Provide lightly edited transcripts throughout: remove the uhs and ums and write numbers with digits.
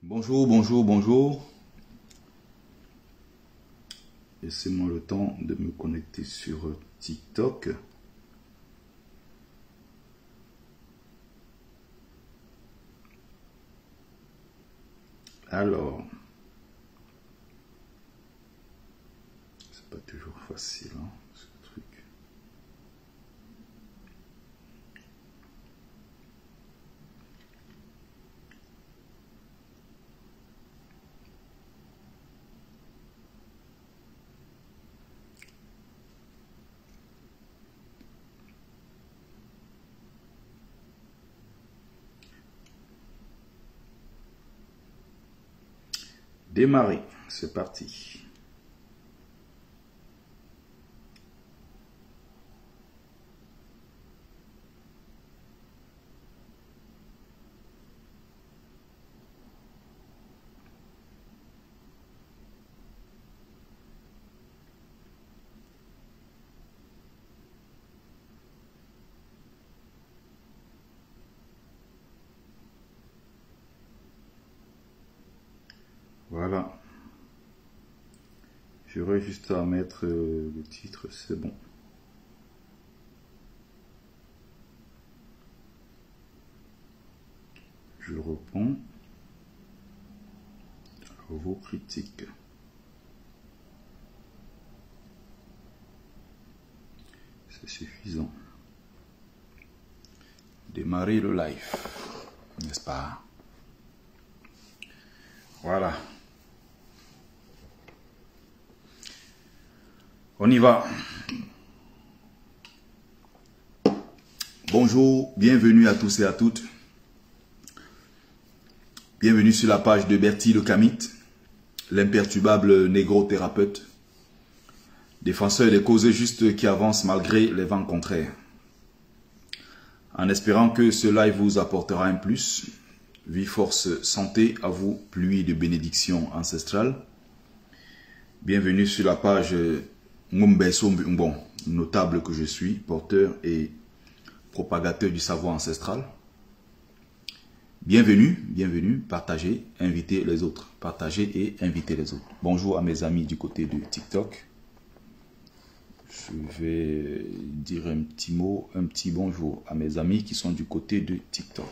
Bonjour, bonjour, bonjour. Laissez-moi le temps de me connecter sur TikTok. Alors, c'est pas toujours facile, hein, ce truc. Démarrer, c'est parti. Voilà. J'aurais juste à mettre le titre, c'est bon. Je réponds à vos critiques. C'est suffisant. Démarrer le live, n'est-ce pas? Voilà. On y va. Bonjour, bienvenue à tous et à toutes. Bienvenue sur la page de Bertie le Kamite, l'imperturbable négro-thérapeute, défenseur des causes justes qui avancent malgré les vents contraires. En espérant que ce live vous apportera un plus, vie, force, santé à vous, pluie de bénédictions ancestrales. Bienvenue sur la page Ngumbeso Mbon, notable que je suis, porteur et propagateur du savoir ancestral. Bienvenue, bienvenue, partagez, invitez les autres. Partagez et invitez les autres. Bonjour à mes amis du côté de TikTok. Je vais dire un petit mot, un petit bonjour à mes amis qui sont du côté de TikTok.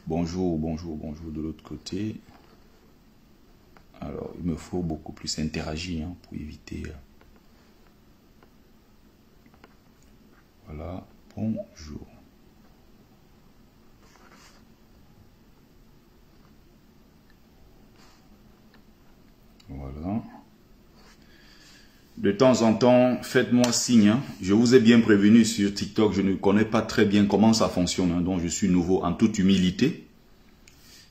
Bonjour, bonjour, bonjour de l'autre côté. Alors, il me faut beaucoup plus interagir hein, pour éviter... Voilà, bonjour. Voilà. De temps en temps, faites-moi signe. Hein. Je vous ai bien prévenu sur TikTok, je ne connais pas très bien comment ça fonctionne. Hein, donc, je suis nouveau en toute humilité.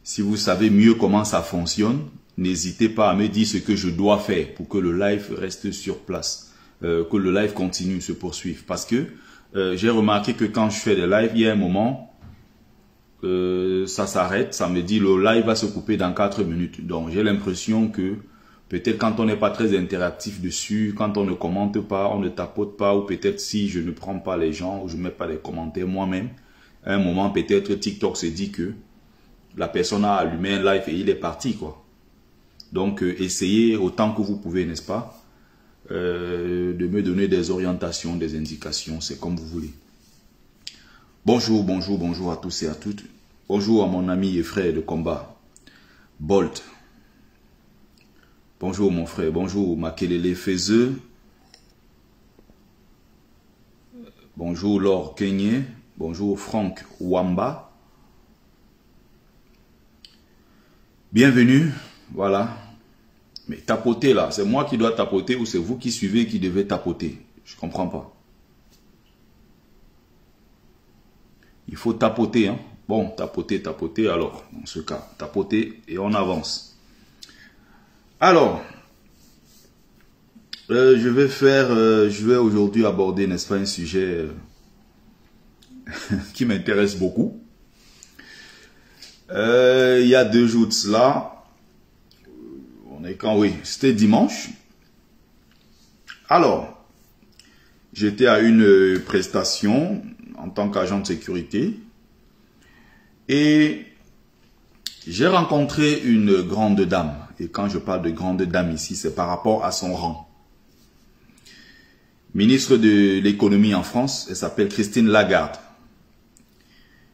Si vous savez mieux comment ça fonctionne, n'hésitez pas à me dire ce que je dois faire pour que le live reste sur place. Que le live continue, se poursuive. Parce que j'ai remarqué que quand je fais des lives, il y a un moment, ça s'arrête, ça me dit le live va se couper dans 4 minutes. Donc j'ai l'impression que peut-être quand on n'est pas très interactif dessus, quand on ne commente pas, on ne tapote pas, ou peut-être si je ne prends pas les gens, ou je ne mets pas les commentaires moi-même, à un moment peut-être TikTok se dit que la personne a allumé un live et il est parti quoi. Donc essayez autant que vous pouvez, n'est-ce pas? De me donner des orientations, des indications, c'est comme vous voulez. Bonjour, bonjour, bonjour à tous et à toutes. Bonjour à mon ami et frère de combat, Bolt. Bonjour mon frère, bonjour Makelele Fezeux. Bonjour Laure Kenyé. Bonjour Franck Wamba. Bienvenue, voilà. Mais tapoter là, c'est moi qui dois tapoter ou c'est vous qui suivez qui devez tapoter? Je ne comprends pas. Il faut tapoter, hein. Bon, tapoter, tapoter, alors, dans ce cas, tapoter et on avance. Alors, je vais aujourd'hui aborder, n'est-ce pas, un sujet qui m'intéresse beaucoup. Il y a 2 jours de cela, on est quand, oui, c'était dimanche. Alors, j'étais à une prestation en tant qu'agent de sécurité. Et j'ai rencontré une grande dame. Et quand je parle de grande dame ici, c'est par rapport à son rang. Ministre de l'économie en France, elle s'appelle Christine Lagarde.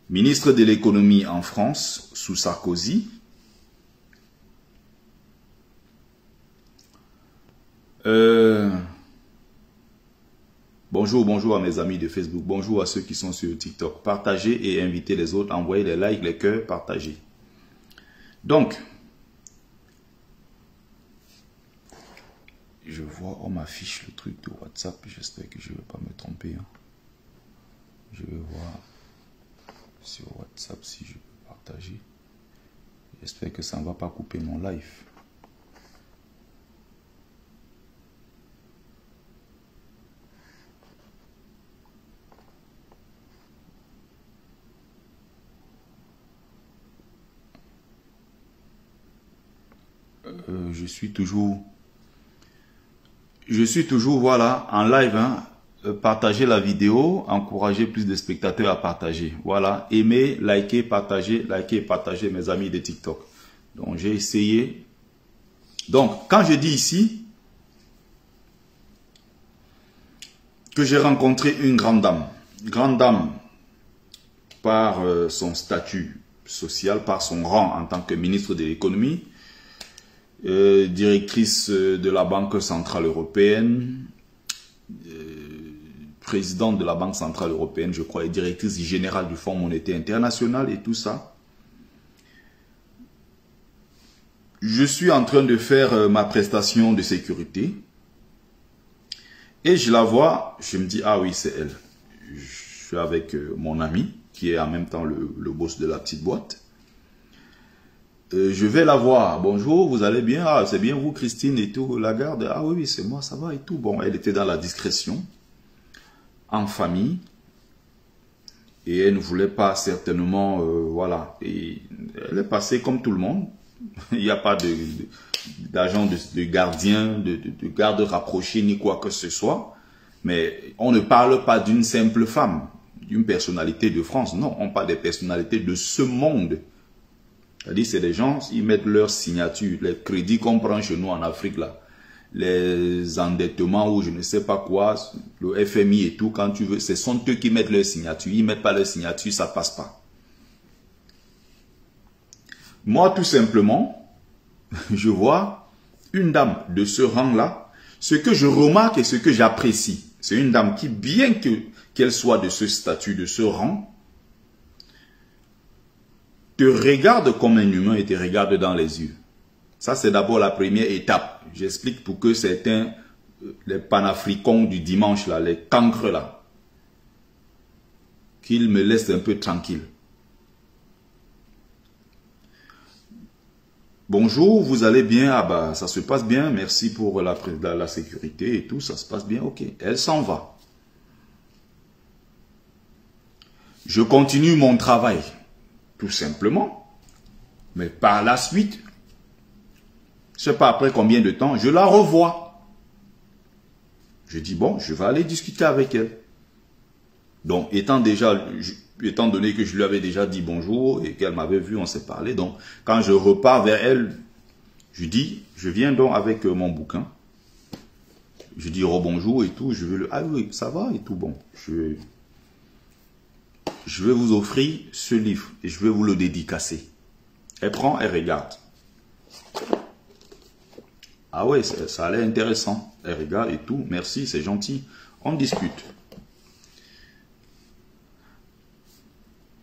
Ministre de l'économie en France, sous Sarkozy. Bonjour à mes amis de Facebook. Bonjour à ceux qui sont sur TikTok. Partagez et invitez les autres. Envoyez les likes, les cœurs, partagez. Donc, je vois, on m'affiche le truc de WhatsApp. J'espère que je ne vais pas me tromper. Hein. Je vais voir sur WhatsApp si je peux partager. J'espère que ça ne va pas couper mon live. Je suis toujours voilà, en live. Hein. Partagez la vidéo, encouragez plus de spectateurs à partager. Voilà, aimez, likez, partagez, mes amis de TikTok. Donc, j'ai essayé. Donc, quand je dis ici que j'ai rencontré une grande dame par son statut social, par son rang en tant que ministre de l'économie, directrice de la Banque Centrale Européenne, présidente de la Banque Centrale Européenne, je crois, et directrice générale du Fonds monétaire international et tout ça. Je suis en train de faire ma prestation de sécurité et je la vois, je me dis, ah oui, c'est elle. Je suis avec mon ami, qui est en même temps le boss de la petite boîte. Je vais la voir. Bonjour, vous allez bien? Ah, c'est bien vous, Christine et tout, Lagarde? Ah oui, c'est moi, ça va et tout. Bon, elle était dans la discrétion, en famille, et elle ne voulait pas certainement, voilà. Et elle est passée comme tout le monde. Il n'y a pas d'agent de gardien, de garde rapproché, ni quoi que ce soit. Mais on ne parle pas d'une simple femme, d'une personnalité de France. Non, on parle des personnalités de ce monde. C'est-à-dire, c'est des gens, ils mettent leur signature, les crédits qu'on prend chez nous en Afrique, là, les endettements ou je ne sais pas quoi, le FMI et tout, quand tu veux, ce sont eux qui mettent leur signature. Ils ne mettent pas leur signature, ça ne passe pas. Moi, tout simplement, je vois une dame de ce rang-là. Ce que je remarque et ce que j'apprécie, c'est une dame qui, bien qu'elle soit de ce statut, de ce rang, te regarde comme un humain et te regarde dans les yeux. Ça, c'est d'abord la première étape. J'explique pour que certains, les panafricains du dimanche, là, les cancres, là, qu'ils me laissent un peu tranquille. Bonjour, vous allez bien? Ah bah, ça se passe bien, merci pour la sécurité et tout, ça se passe bien, ok. Elle s'en va. Je continue mon travail. Tout simplement. Mais par la suite, je ne sais pas après combien de temps, je la revois. Je dis, bon, je vais aller discuter avec elle. Donc, étant donné que je lui avais déjà dit bonjour et qu'elle m'avait vu, on s'est parlé. Donc, quand je repars vers elle, je dis, je viens donc avec mon bouquin. Je dis rebonjour et tout. Je vais ah oui, ça va et tout. Bon, je vais vous offrir ce livre et je vais vous le dédicacer. Elle prend, elle regarde. Ah ouais, ça a l'air intéressant. Elle regarde et tout. Merci, c'est gentil. On discute.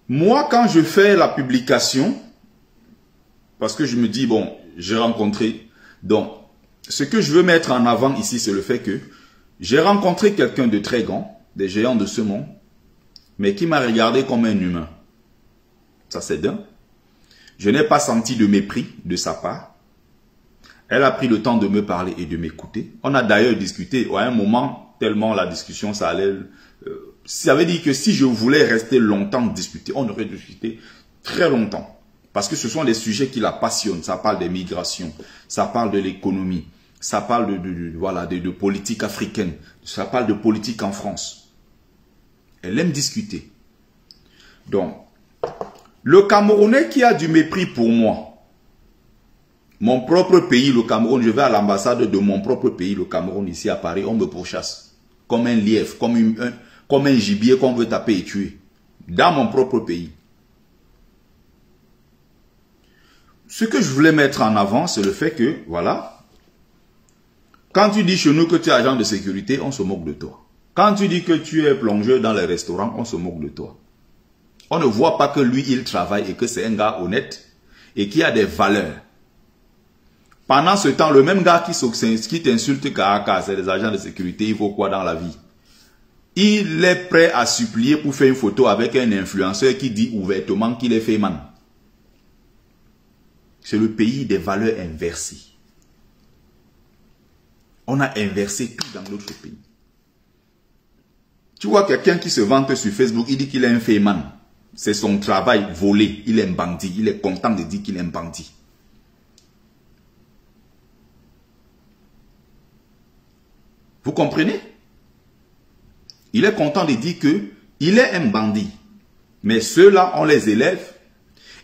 Moi, quand je fais la publication, parce que je me dis, bon, j'ai rencontré... Donc, ce que je veux mettre en avant ici, c'est le fait que j'ai rencontré quelqu'un de très grand, des géants de ce monde, mais qui m'a regardé comme un humain. Ça, c'est d'un. Je n'ai pas senti de mépris de sa part. Elle a pris le temps de me parler et de m'écouter. On a d'ailleurs discuté à un moment, tellement la discussion, ça allait... ça veut dire que si je voulais rester longtemps discuter, on aurait discuté très longtemps. Parce que ce sont des sujets qui la passionnent. Ça parle des migrations, ça parle de l'économie, ça parle de politique africaine, ça parle de politique en France. Elle aime discuter. Donc, le Camerounais qui a du mépris pour moi, mon propre pays, le Cameroun, je vais à l'ambassade de mon propre pays, le Cameroun, ici à Paris, on me pourchasse. Comme un lièvre, comme un gibier qu'on veut taper et tuer. Dans mon propre pays. Ce que je voulais mettre en avant, c'est le fait que, voilà, quand tu dis chez nous que tu es agent de sécurité, on se moque de toi. Quand tu dis que tu es plongeur dans les restaurants, on se moque de toi. On ne voit pas que lui, il travaille et que c'est un gars honnête et qui a des valeurs. Pendant ce temps, le même gars qui t'insulte car c'est des agents de sécurité, il vaut quoi dans la vie? Il est prêt à supplier pour faire une photo avec un influenceur qui dit ouvertement qu'il est féman. C'est le pays des valeurs inversées. On a inversé tout dans notre pays. Tu vois quelqu'un qui se vante sur Facebook, il dit qu'il est un féman. C'est son travail volé. Il est un bandit. Il est content de dire qu'il est un bandit. Vous comprenez? Il est content de dire qu'il est un bandit. Mais ceux-là, on les élève.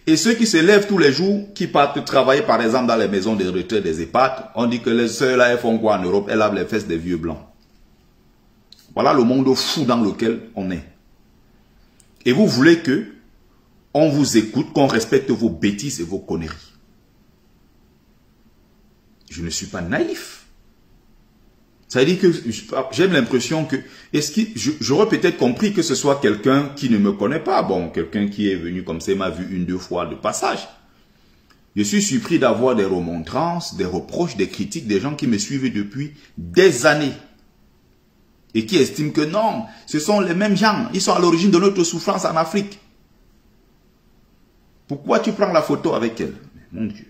Et ceux qui se lèvent tous les jours, qui partent travailler par exemple dans les maisons de retraite des EHPAD, on dit que ceux-là, elles font quoi en Europe? Elles lavent les fesses des vieux blancs. Voilà le monde fou dans lequel on est. Et vous voulez que on vous écoute, qu'on respecte vos bêtises et vos conneries. Je ne suis pas naïf. Ça veut dire que j'ai l'impression que, j'aurais peut-être compris que ce soit quelqu'un qui ne me connaît pas. Bon, quelqu'un qui est venu comme ça, m'a vu une, deux fois de passage. Je suis surpris d'avoir des remontrances, des reproches, des critiques, des gens qui me suivent depuis des années. Et qui estiment que non, ce sont les mêmes gens. Ils sont à l'origine de notre souffrance en Afrique. Pourquoi tu prends la photo avec elle? Mon Dieu.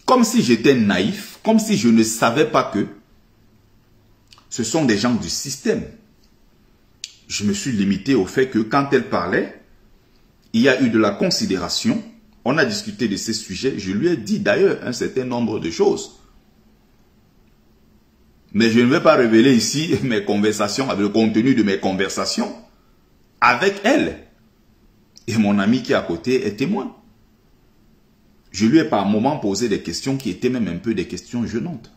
Comme si j'étais naïf, comme si je ne savais pas que ce sont des gens du système. Je me suis limité au fait que quand elle parlait, il y a eu de la considération. On a discuté de ces sujets. Je lui ai dit d'ailleurs un certain nombre de choses. Mais je ne vais pas révéler ici mes conversations, le contenu de mes conversations avec elle. Et mon ami qui est à côté est témoin. Je lui ai par moments posé des questions qui étaient même un peu des questions gênantes.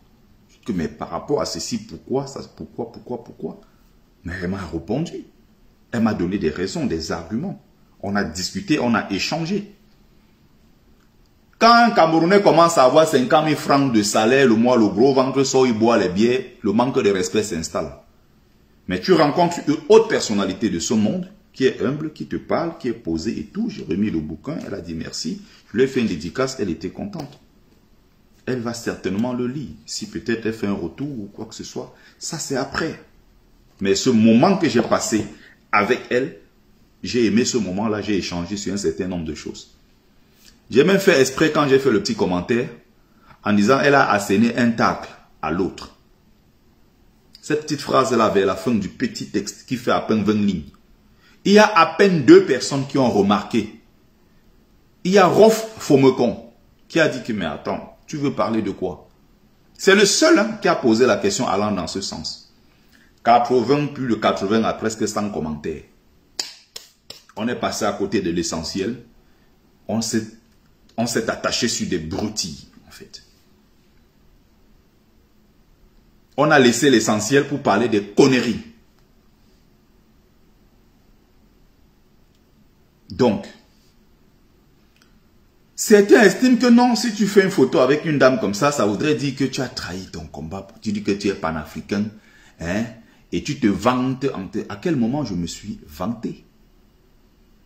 Mais par rapport à ceci, pourquoi ça, pourquoi? Mais elle m'a répondu. Elle m'a donné des raisons, des arguments. On a discuté, on a échangé. Quand un Camerounais commence à avoir 50 000 francs de salaire, le mois, le gros ventre sort, il boit les bières, le manque de respect s'installe. Mais tu rencontres une autre personnalité de ce monde, qui est humble, qui te parle, qui est posée et tout. J'ai remis le bouquin, elle a dit merci. Je lui ai fait une dédicace, elle était contente. Elle va certainement le lire. Si peut-être elle fait un retour ou quoi que ce soit, ça c'est après. Mais ce moment que j'ai passé avec elle, j'ai aimé ce moment-là, j'ai échangé sur un certain nombre de choses. J'ai même fait exprès quand j'ai fait le petit commentaire, en disant elle a asséné un tacle à l'autre. Cette petite phrase-là vers la fin du petit texte qui fait à peine 20 lignes. Il y a à peine 2 personnes qui ont remarqué. Il y a Rof Fomekon qui a dit que mais attends, tu veux parler de quoi? C'est le seul qui a posé la question allant dans ce sens. 80, plus de 80 à presque 100 commentaires. On est passé à côté de l'essentiel. On s'est attaché sur des broutilles, en fait. On a laissé l'essentiel pour parler des conneries. Donc, certains estiment que non, si tu fais une photo avec une dame comme ça voudrait dire que tu as trahi ton combat. Tu dis que tu es panafricain, hein, et tu te vantes. À quel moment je me suis vanté?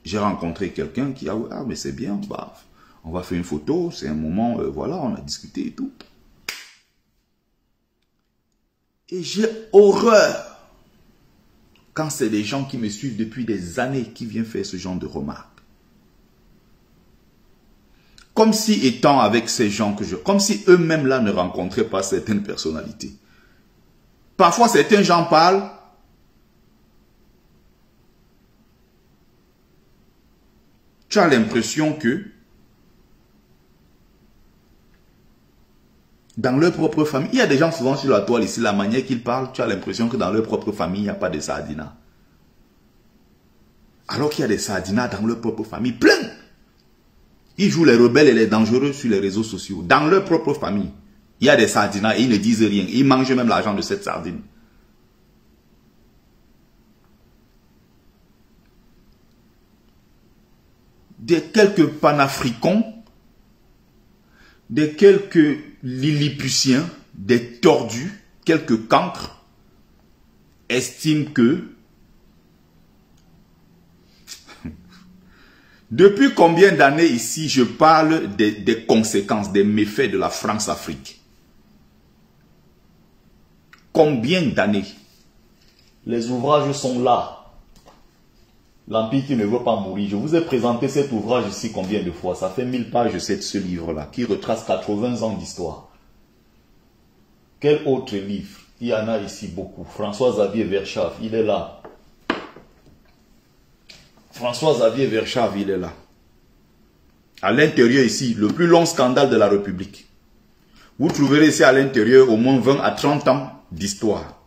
J'ai rencontré quelqu'un qui a dit, ah mais c'est bien, bah, on va faire une photo, c'est un moment, voilà, on a discuté et tout. Et j'ai horreur quand c'est des gens qui me suivent depuis des années qui viennent faire ce genre de remarques. Comme si étant avec ces gens comme si eux-mêmes là ne rencontraient pas certaines personnalités. Parfois certains gens parlent. Tu as l'impression que dans leur propre famille, il y a des gens souvent sur la toile ici, la manière qu'ils parlent, tu as l'impression que dans leur propre famille, il n'y a pas de sardina. Alors qu'il y a des sardinats dans leur propre famille, plein. Ils jouent les rebelles et les dangereux sur les réseaux sociaux. Dans leur propre famille, il y a des sardinats et ils ne disent rien. Ils mangent même l'argent de cette sardine. Des quelques panafricains, des quelques lilliputiens, des tordus, quelques cancres, estiment que depuis combien d'années ici je parle des conséquences, des méfaits de la France-Afrique? Combien d'années? Les ouvrages sont là. L'Empire qui ne veut pas mourir. Je vous ai présenté cet ouvrage ici combien de fois? Ça fait 1000 pages, ce livre-là, qui retrace 80 ans d'histoire. Quel autre livre? Il y en a ici beaucoup. François-Xavier Verschaff, il est là. François-Xavier Verschaff, il est là. À l'intérieur ici, le plus long scandale de la République. Vous trouverez ici à l'intérieur au moins 20 à 30 ans d'histoire.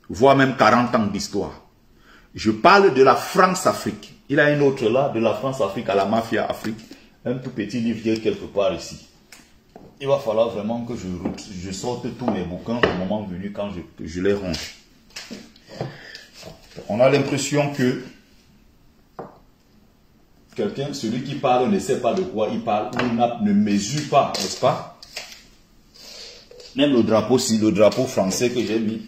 Voire même 40 ans d'histoire. Je parle de la France-Afrique. Il y a un autre là, de la France-Afrique à la mafia Afrique. Un tout petit livre qui est quelque part ici. Il va falloir vraiment que je sorte tous mes bouquins au moment venu quand je les range. On a l'impression que quelqu'un, celui qui parle ne sait pas de quoi il parle ou ne mesure pas, n'est-ce pas? Même le drapeau français que j'ai mis.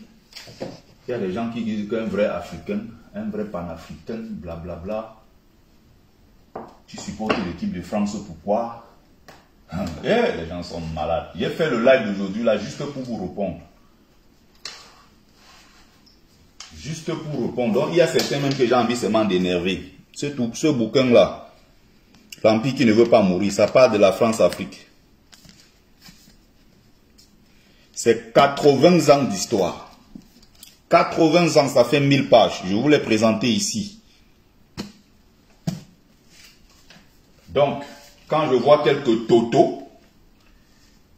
Il y a des gens qui disent qu'un vrai Africain, un vrai panafricain, blablabla. Tu supportes l'équipe de France, pourquoi? Les gens sont malades. J'ai fait le live d'aujourd'hui là juste pour vous répondre. Juste pour répondre. Donc il y a certains même que j'ai envie seulement d'énerver. Ce bouquin là, l'Empire qui ne veut pas mourir, ça parle de la France-Afrique. C'est 80 ans d'histoire. 80 ans, ça fait 1000 pages. Je vous l'ai présenté ici. Donc, quand je vois quelques totos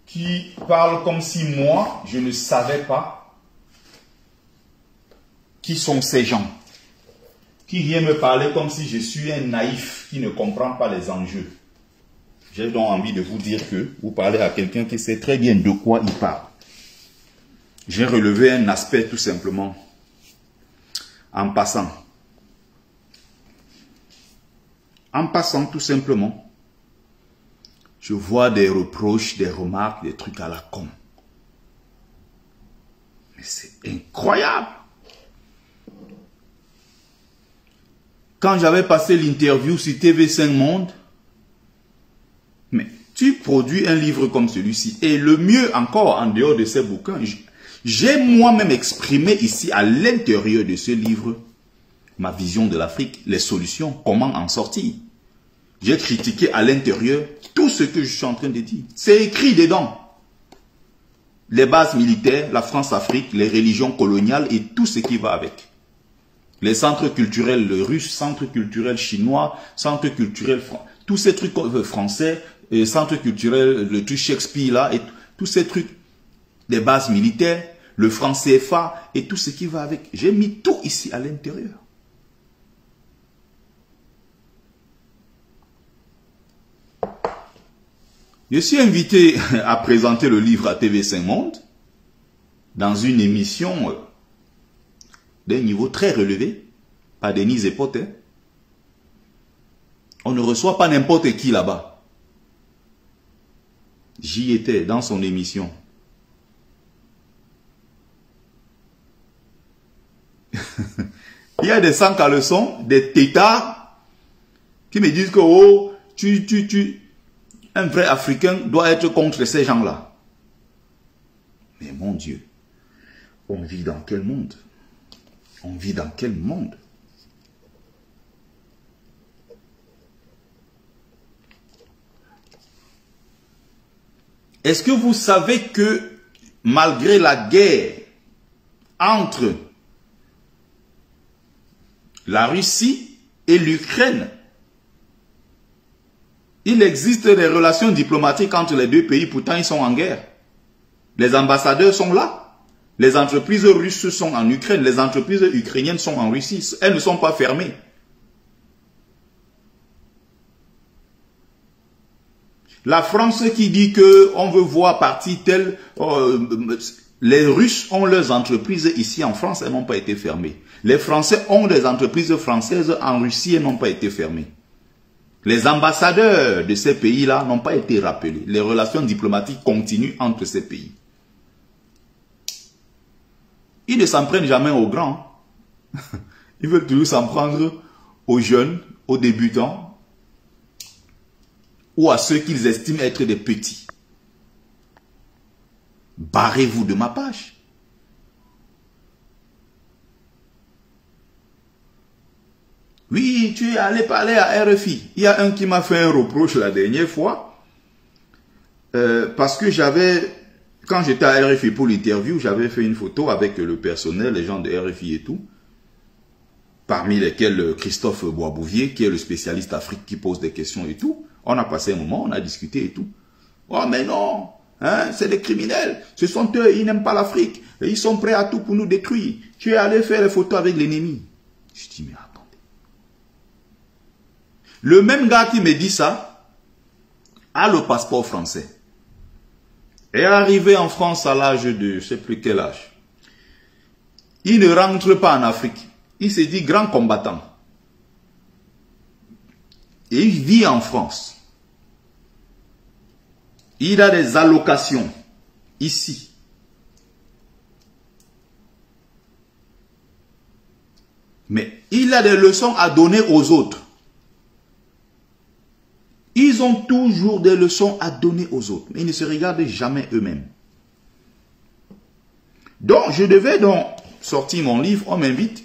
qui parlent comme si moi, je ne savais pas qui sont ces gens, qui viennent me parler comme si je suis un naïf qui ne comprend pas les enjeux. J'ai donc envie de vous dire que vous parlez à quelqu'un qui sait très bien de quoi il parle. J'ai relevé un aspect tout simplement en passant. En passant tout simplement, je vois des reproches, des remarques, des trucs à la con. Mais c'est incroyable. Quand j'avais passé l'interview sur TV5 Monde, mais tu produis un livre comme celui-ci, et le mieux encore, en dehors de ces bouquins, j'ai moi-même exprimé ici, à l'intérieur de ce livre, ma vision de l'Afrique, les solutions, comment en sortir. J'ai critiqué à l'intérieur tout ce que je suis en train de dire. C'est écrit dedans. Les bases militaires, la France-Afrique, les religions coloniales et tout ce qui va avec. Les centres culturels russes, centres culturels chinois, centres culturels tous ces trucs français, centres culturels, le truc Shakespeare là, et tous ces trucs. Des bases militaires, le franc CFA et tout ce qui va avec. J'ai mis tout ici à l'intérieur. Je suis invité à présenter le livre à TV5 Monde dans une émission d'un niveau très relevé, par Denise et Pote. On ne reçoit pas n'importe qui là-bas. J'y étais dans son émission. Il y a des sans-caleçons, des têtards qui me disent que oh, un vrai Africain doit être contre ces gens-là. Mais mon Dieu, on vit dans quel monde? On vit dans quel monde? Est-ce que vous savez que malgré la guerre entre la Russie et l'Ukraine, il existe des relations diplomatiques entre les deux pays, pourtant ils sont en guerre. Les ambassadeurs sont là. Les entreprises russes sont en Ukraine, les entreprises ukrainiennes sont en Russie. Elles ne sont pas fermées. La France qui dit que on veut voir partie telle... les Russes ont leurs entreprises ici en France, elles n'ont pas été fermées. Les Français ont des entreprises françaises en Russie et n'ont pas été fermées. Les ambassadeurs de ces pays-là n'ont pas été rappelés. Les relations diplomatiques continuent entre ces pays. Ils ne s'en prennent jamais aux grands. Ils veulent toujours s'en prendre aux jeunes, aux débutants, ou à ceux qu'ils estiment être des petits. Barrez-vous de ma page. Oui, tu es allé parler à RFI. Il y a un qui m'a fait un reproche la dernière fois. Parce que quand j'étais à RFI pour l'interview, j'avais fait une photo avec le personnel, les gens de RFI et tout. Parmi lesquels Christophe Boisbouvier, qui est le spécialiste Afrique, qui pose des questions et tout. On a passé un moment, on a discuté et tout. Oh mais non, hein, c'est des criminels. Ce sont eux, ils n'aiment pas l'Afrique. Ils sont prêts à tout pour nous détruire. Tu es allé faire les photos avec l'ennemi. Je dis, mais attendez. Le même gars qui me dit ça a le passeport français. Est arrivé en France à l'âge de, je ne sais plus quel âge. Il ne rentre pas en Afrique. Il se dit grand combattant. Et il vit en France. Il a des allocations ici. Mais il a des leçons à donner aux autres. Ils ont toujours des leçons à donner aux autres. Mais ils ne se regardent jamais eux-mêmes. Donc, je devais donc sortir mon livre. On m'invite.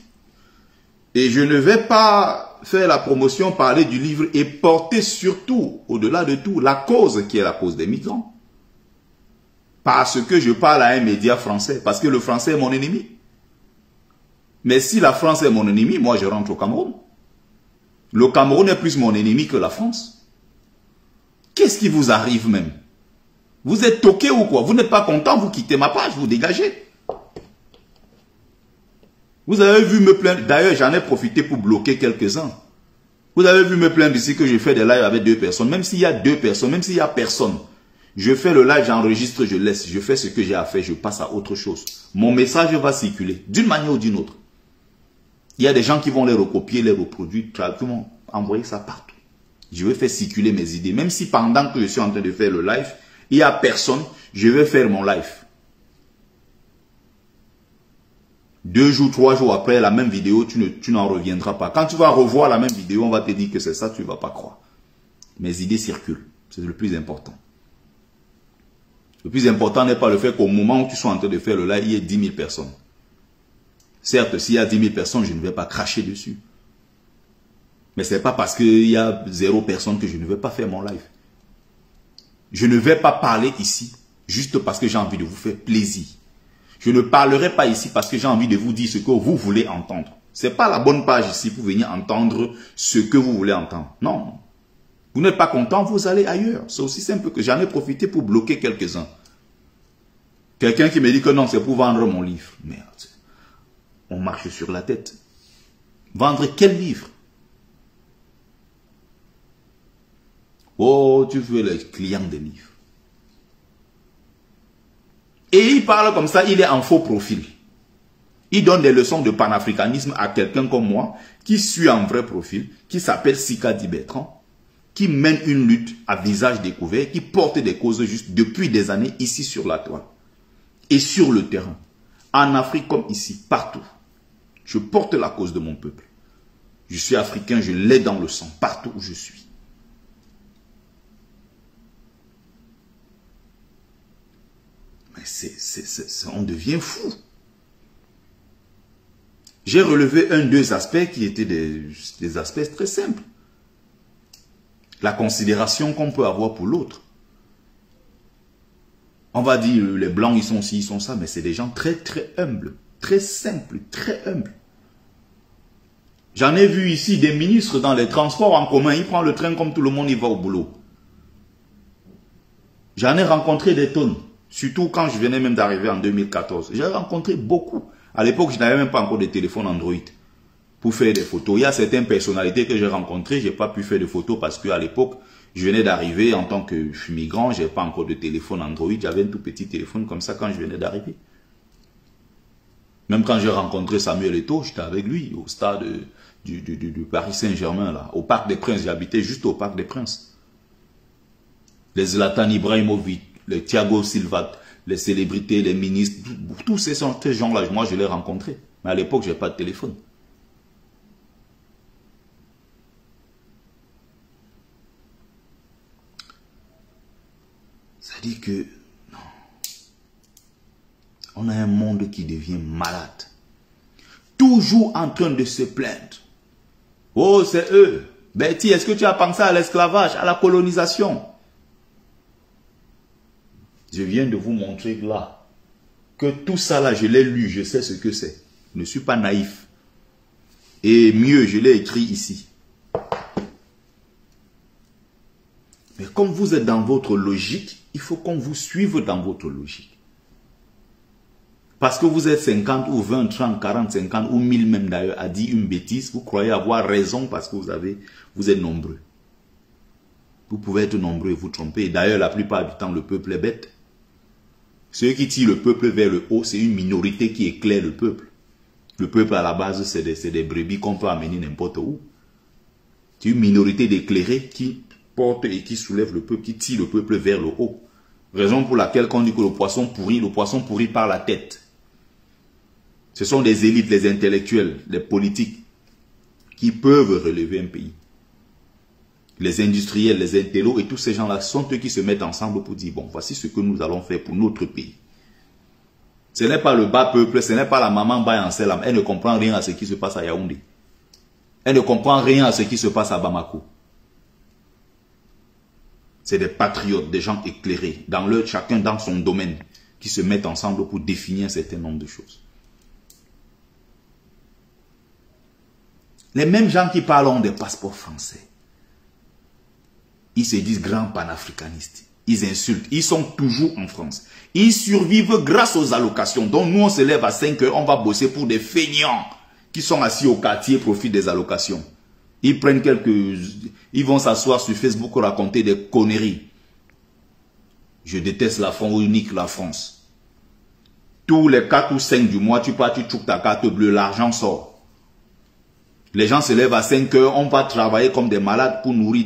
Et je ne vais pas faire la promotion, parler du livre et porter surtout, au-delà de tout, la cause qui est la cause des migrants. Parce que je parle à un média français, parce que le français est mon ennemi. Mais si la France est mon ennemi, moi je rentre au Cameroun. Le Cameroun est plus mon ennemi que la France. Qu'est-ce qui vous arrive même? Vous êtes toqué ou quoi? Vous n'êtes pas content, vous quittez ma page, vous dégagez. Vous avez vu me plaindre, d'ailleurs j'en ai profité pour bloquer quelques-uns. Vous avez vu me plaindre ici que je fais des lives avec 2 personnes. Même s'il y a 2 personnes, même s'il n'y a personne. Je fais le live, j'enregistre, je laisse. Je fais ce que j'ai à faire, je passe à autre chose. Mon message va circuler, d'une manière ou d'une autre. Il y a des gens qui vont les recopier, les reproduire, qui vont envoyer ça partout. Je vais faire circuler mes idées. Même si pendant que je suis en train de faire le live, il n'y a personne, je vais faire mon live. 2 jours, 3 jours après la même vidéo, tu n'en reviendras pas. Quand tu vas revoir la même vidéo, on va te dire que c'est ça, tu ne vas pas croire. Mes idées circulent. C'est le plus important. Le plus important n'est pas le fait qu'au moment où tu sois en train de faire le live, il y ait 10 000 personnes. Certes, s'il y a 10 000 personnes, je ne vais pas cracher dessus. Mais ce n'est pas parce qu'il y a 0 personne que je ne vais pas faire mon live. Je ne vais pas parler ici juste parce que j'ai envie de vous faire plaisir. Je ne parlerai pas ici parce que j'ai envie de vous dire ce que vous voulez entendre. Ce n'est pas la bonne page ici pour venir entendre ce que vous voulez entendre. Non. Vous n'êtes pas content, vous allez ailleurs. C'est aussi simple que j'en ai profité pour bloquer quelques-uns. Quelqu'un qui me dit que non, c'est pour vendre mon livre. Merde. On marche sur la tête. Vendre quel livre? Oh, tu veux les clients des livres. Et il parle comme ça, il est en faux profil. Il donne des leçons de panafricanisme à quelqu'un comme moi, qui suit en vrai profil, qui s'appelle Sika Di Bertrand, qui mène une lutte à visage découvert, qui porte des causes justes depuis des années ici sur la toile. Et sur le terrain. En Afrique comme ici, partout. Je porte la cause de mon peuple. Je suis africain, je l'ai dans le sang, partout où je suis. Mais on devient fou. J'ai relevé 2 aspects qui étaient des aspects très simples. La considération qu'on peut avoir pour l'autre. On va dire, les blancs, ils sont ci, ils sont ça, mais c'est des gens très, très humbles, très simples, très humbles. J'en ai vu ici des ministres dans les transports en commun, ils prennent le train comme tout le monde, ils vont au boulot. J'en ai rencontré des tonnes. Surtout quand je venais même d'arriver en 2014. J'ai rencontré beaucoup. À l'époque, je n'avais même pas encore de téléphone Android pour faire des photos. Il y a certaines personnalités que j'ai rencontrées, je n'ai pas pu faire de photos parce qu'à l'époque, Je venais d'arriver en tant que migrant, je n'avais pas encore de téléphone Android, j'avais un tout petit téléphone comme ça quand je venais d'arriver. Même quand j'ai rencontré Samuel Eto'o, j'étais avec lui au stade du Paris Saint-Germain, là, au Parc des Princes. J'habitais juste au Parc des Princes. Les Zlatan Ibrahimovic, les Thiago Silva, les célébrités, les ministres, tous ces gens-là, moi je les ai rencontrés. Mais à l'époque, je n'avais pas de téléphone. Ça dit que non. On a un monde qui devient malade. Toujours en train de se plaindre. Oh, c'est eux. Betty, est-ce que tu as pensé à l'esclavage, à la colonisation? Je viens de vous montrer là que tout ça là, je l'ai lu, je sais ce que c'est. Je ne suis pas naïf. Et mieux, je l'ai écrit ici. Mais comme vous êtes dans votre logique, il faut qu'on vous suive dans votre logique. Parce que vous êtes 50 ou 20, 30, 40, 50 ou 1000 même d'ailleurs à dire une bêtise, vous croyez avoir raison parce que vous êtes nombreux. Vous pouvez être nombreux et vous tromper. D'ailleurs, la plupart du temps, le peuple est bête. Ceux qui tirent le peuple vers le haut, c'est une minorité qui éclaire le peuple. Le peuple, à la base, c'est des brebis qu'on peut amener n'importe où. C'est une minorité d'éclairés qui porte et qui soulève le peuple, qui tire le peuple vers le haut. Raison pour laquelle on dit que le poisson pourrit par la tête. Ce sont des élites, les intellectuels, les politiques qui peuvent relever un pays. Les industriels, les intellos et tous ces gens-là sont eux qui se mettent ensemble pour dire, bon, voici ce que nous allons faire pour notre pays. Ce n'est pas le bas peuple, ce n'est pas la maman Baye en Selam. Elle ne comprend rien à ce qui se passe à Yaoundé. Elle ne comprend rien à ce qui se passe à Bamako. C'est des patriotes, des gens éclairés, chacun dans son domaine, qui se mettent ensemble pour définir un certain nombre de choses. Les mêmes gens qui parlent des passeports français, ils se disent grands panafricanistes. Ils insultent. Ils sont toujours en France. Ils survivent grâce aux allocations. Donc nous, on se lève à 5 heures, on va bosser pour des feignants qui sont assis au quartier et profitent des allocations. Ils prennent ils vont s'asseoir sur Facebook pour raconter des conneries. Je déteste la France, unique la France. Tous les 4 ou 5 du mois, tu pars, tu trouves ta carte bleue, l'argent sort. Les gens se lèvent à 5 heures, on va travailler comme des malades pour nourrir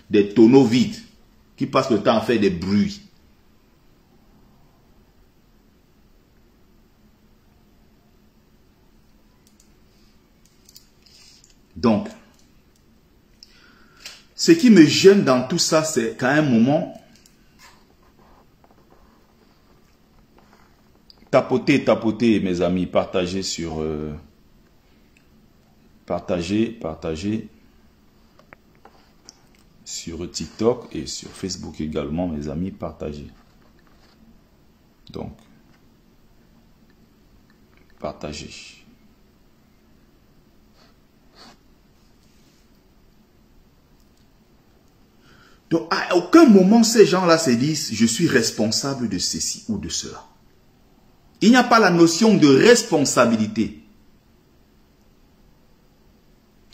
des tonneaux vides qui passent le temps à faire des bruits. Donc, ce qui me gêne dans tout ça, c'est qu'à un moment, tapotez, mes amis, partagez sur... partagez sur TikTok et sur Facebook également, mes amis, partagez. Donc, partagez. Donc, à aucun moment, ces gens-là se disent, je suis responsable de ceci ou de cela. Il n'y a pas la notion de responsabilité.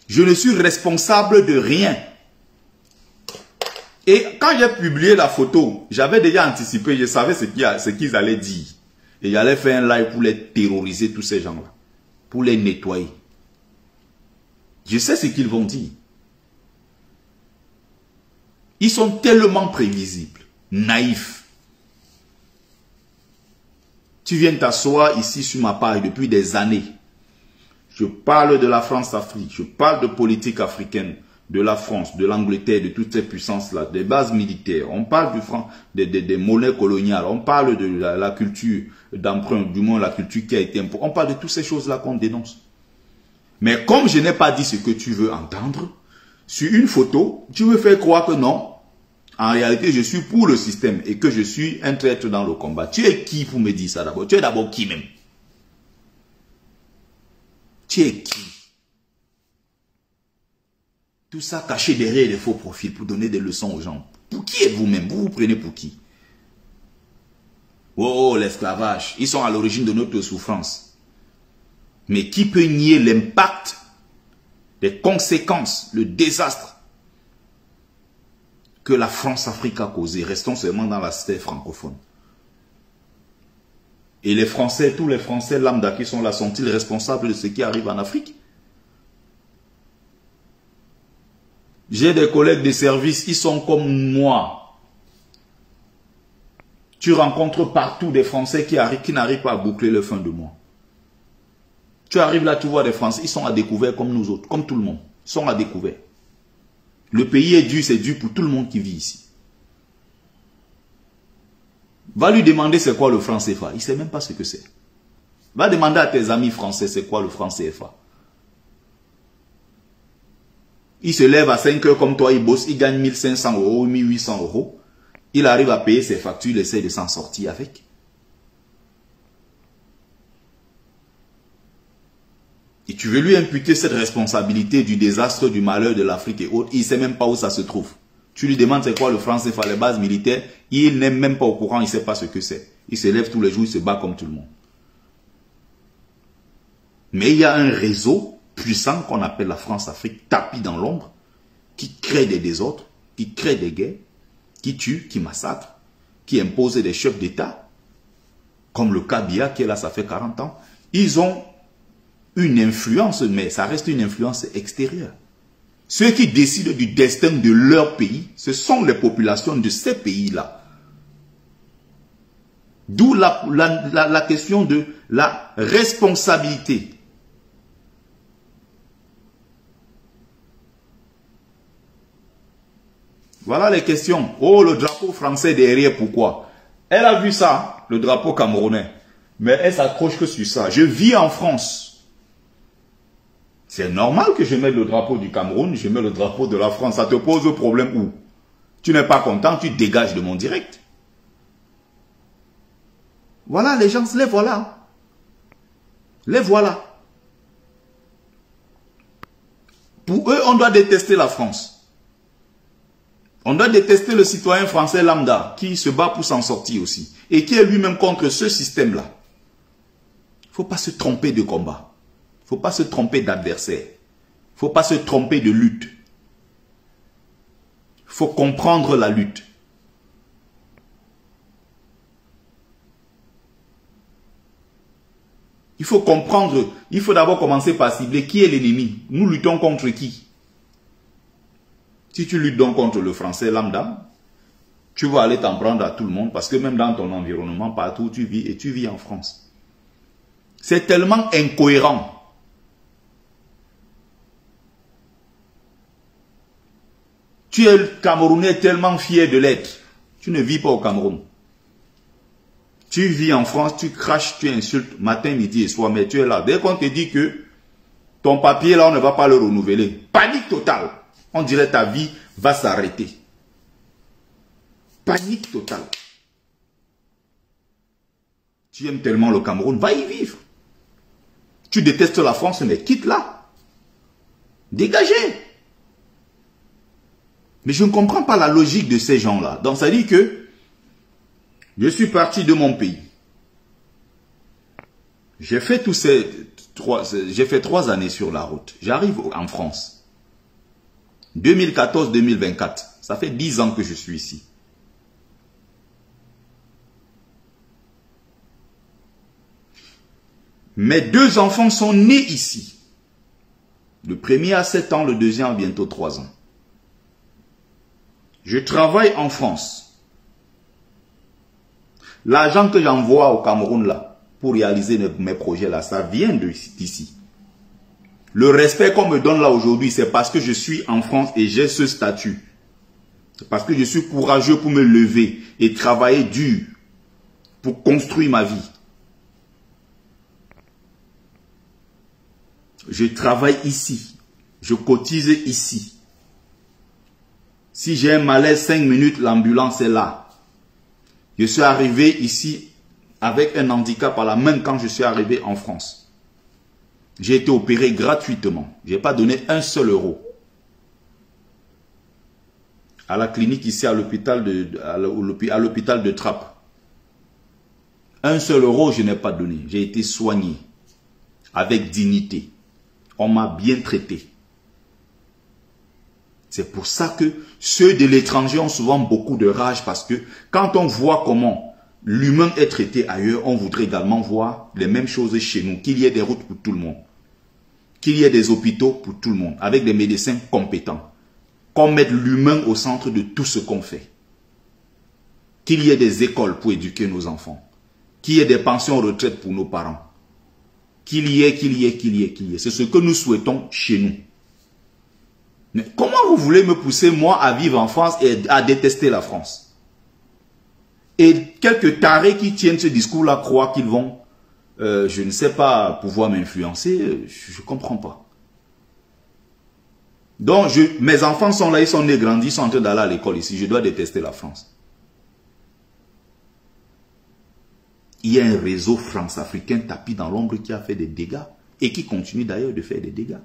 Je ne suis responsable de rien. Et quand j'ai publié la photo, j'avais déjà anticipé, je savais ce qu'ils allaient dire. Et j'allais faire un live pour les terroriser, tous ces gens-là. Pour les nettoyer. Je sais ce qu'ils vont dire. Ils sont tellement prévisibles, naïfs. Tu viens t'asseoir ici sur ma page depuis des années. Je parle de la France-Afrique, je parle de politique africaine, de la France, de l'Angleterre, de toutes ces puissances-là, des bases militaires. On parle du franc, des monnaies coloniales, on parle de la culture d'emprunt, du moins la culture qui a été imposée. On parle de toutes ces choses-là qu'on dénonce. Mais comme je n'ai pas dit ce que tu veux entendre, sur une photo, tu veux faire croire que non. En réalité, je suis pour le système et que je suis un traître dans le combat. Tu es qui pour me dire ça d'abord? Tu es d'abord qui même? Tu es qui? Tout ça caché derrière les faux profils pour donner des leçons aux gens. Pour qui êtes-vous même? Vous vous prenez pour qui? Oh, l'esclavage. Ils sont à l'origine de notre souffrance. Mais qui peut nier l'impact, les conséquences, le désastre que la France-Afrique a causé. Restons seulement dans la sphère francophone. Et les Français, tous les Français lambda qui sont là, sont-ils responsables de ce qui arrive en Afrique? J'ai des collègues de service, ils sont comme moi. Tu rencontres partout des Français qui n'arrivent pas à boucler le fin de mois. Tu arrives là, tu vois des Français, ils sont à découvert comme nous autres, comme tout le monde. Ils sont à découvert. Le pays est dur, c'est dur pour tout le monde qui vit ici. Va lui demander c'est quoi le franc CFA. Il ne sait même pas ce que c'est. Va demander à tes amis français c'est quoi le franc CFA. Il se lève à 5 heures comme toi, il bosse, il gagne 1500 euros, 1800 euros. Il arrive à payer ses factures, il essaie de s'en sortir avec. Et tu veux lui imputer cette responsabilité du désastre, du malheur de l'Afrique et autres, il ne sait même pas où ça se trouve. Tu lui demandes c'est quoi le franc CFA, les bases militaires, il n'est même pas au courant, il ne sait pas ce que c'est. Il se lève tous les jours, il se bat comme tout le monde. Mais il y a un réseau puissant qu'on appelle la France-Afrique, tapis dans l'ombre, qui crée des désordres, qui crée des guerres, qui tue, qui massacre, qui impose des chefs d'État, comme le cas Biya qui est là, ça fait 40 ans. Ils ont une influence, mais ça reste une influence extérieure. Ceux qui décident du destin de leur pays, ce sont les populations de ces pays-là. D'où la question de la responsabilité. Voilà les questions. Oh, le drapeau français derrière, pourquoi? Elle a vu ça, le drapeau camerounais. Mais elle s'accroche que sur ça. Je vis en France. C'est normal que je mette le drapeau du Cameroun, je mets le drapeau de la France. Ça te pose problème où? Tu n'es pas content, tu dégages de mon direct. Voilà, les gens, les voilà. Les voilà. Pour eux, on doit détester la France. On doit détester le citoyen français lambda qui se bat pour s'en sortir aussi. Et qui est lui-même contre ce système-là. Il ne faut pas se tromper de combat. Il ne faut pas se tromper d'adversaire. Il ne faut pas se tromper de lutte. Il faut comprendre la lutte. Il faut comprendre, il faut d'abord commencer par cibler qui est l'ennemi. Nous luttons contre qui? Si tu luttes donc contre le français lambda, tu vas aller t'en prendre à tout le monde parce que même dans ton environnement, partout où tu vis, et tu vis en France. C'est tellement incohérent. Tu es Camerounais tellement fier de l'être. Tu ne vis pas au Cameroun. Tu vis en France, tu craches, tu insultes matin, midi et soir, mais tu es là. Dès qu'on te dit que ton papier là, on ne va pas le renouveler. Panique totale. On dirait ta vie va s'arrêter. Panique totale. Tu aimes tellement le Cameroun, va y vivre. Tu détestes la France, mais quitte-la. Dégagez. Mais je ne comprends pas la logique de ces gens-là. Donc ça dit que je suis parti de mon pays. J'ai fait j'ai fait 3 années sur la route. J'arrive en France. 2014-2024. Ça fait 10 ans que je suis ici. Mes 2 enfants sont nés ici. Le premier a 7 ans, le deuxième a bientôt 3 ans. Je travaille en France. L'argent que j'envoie au Cameroun là, pour réaliser mes projets là, ça vient d'ici. Le respect qu'on me donne là aujourd'hui, c'est parce que je suis en France et j'ai ce statut. C'est parce que je suis courageux pour me lever et travailler dur pour construire ma vie. Je travaille ici. Je cotise ici. Si j'ai un malaise 5 minutes, l'ambulance est là. Je suis arrivé ici avec un handicap à la main quand je suis arrivé en France. J'ai été opéré gratuitement. Je n'ai pas donné un seul euro. À la clinique ici, à l'hôpital de Trappes. Un seul euro, je n'ai pas donné. J'ai été soigné avec dignité. On m'a bien traité. C'est pour ça que ceux de l'étranger ont souvent beaucoup de rage parce que quand on voit comment l'humain est traité ailleurs, on voudrait également voir les mêmes choses chez nous, qu'il y ait des routes pour tout le monde, qu'il y ait des hôpitaux pour tout le monde, avec des médecins compétents, qu'on mette l'humain au centre de tout ce qu'on fait, qu'il y ait des écoles pour éduquer nos enfants, qu'il y ait des pensions retraite pour nos parents, qu'il y ait. C'est ce que nous souhaitons chez nous. Mais comment vous voulez me pousser, moi, à vivre en France et à détester la France? Et quelques tarés qui tiennent ce discours-là croient qu'ils vont, je ne sais pas, pouvoir m'influencer. Je ne comprends pas. Donc, mes enfants sont là, ils sont nés, grandis, ils sont en train d'aller à l'école ici. Je dois détester la France. Il y a un réseau France-africain tapis dans l'ombre qui a fait des dégâts et qui continue d'ailleurs de faire des dégâts.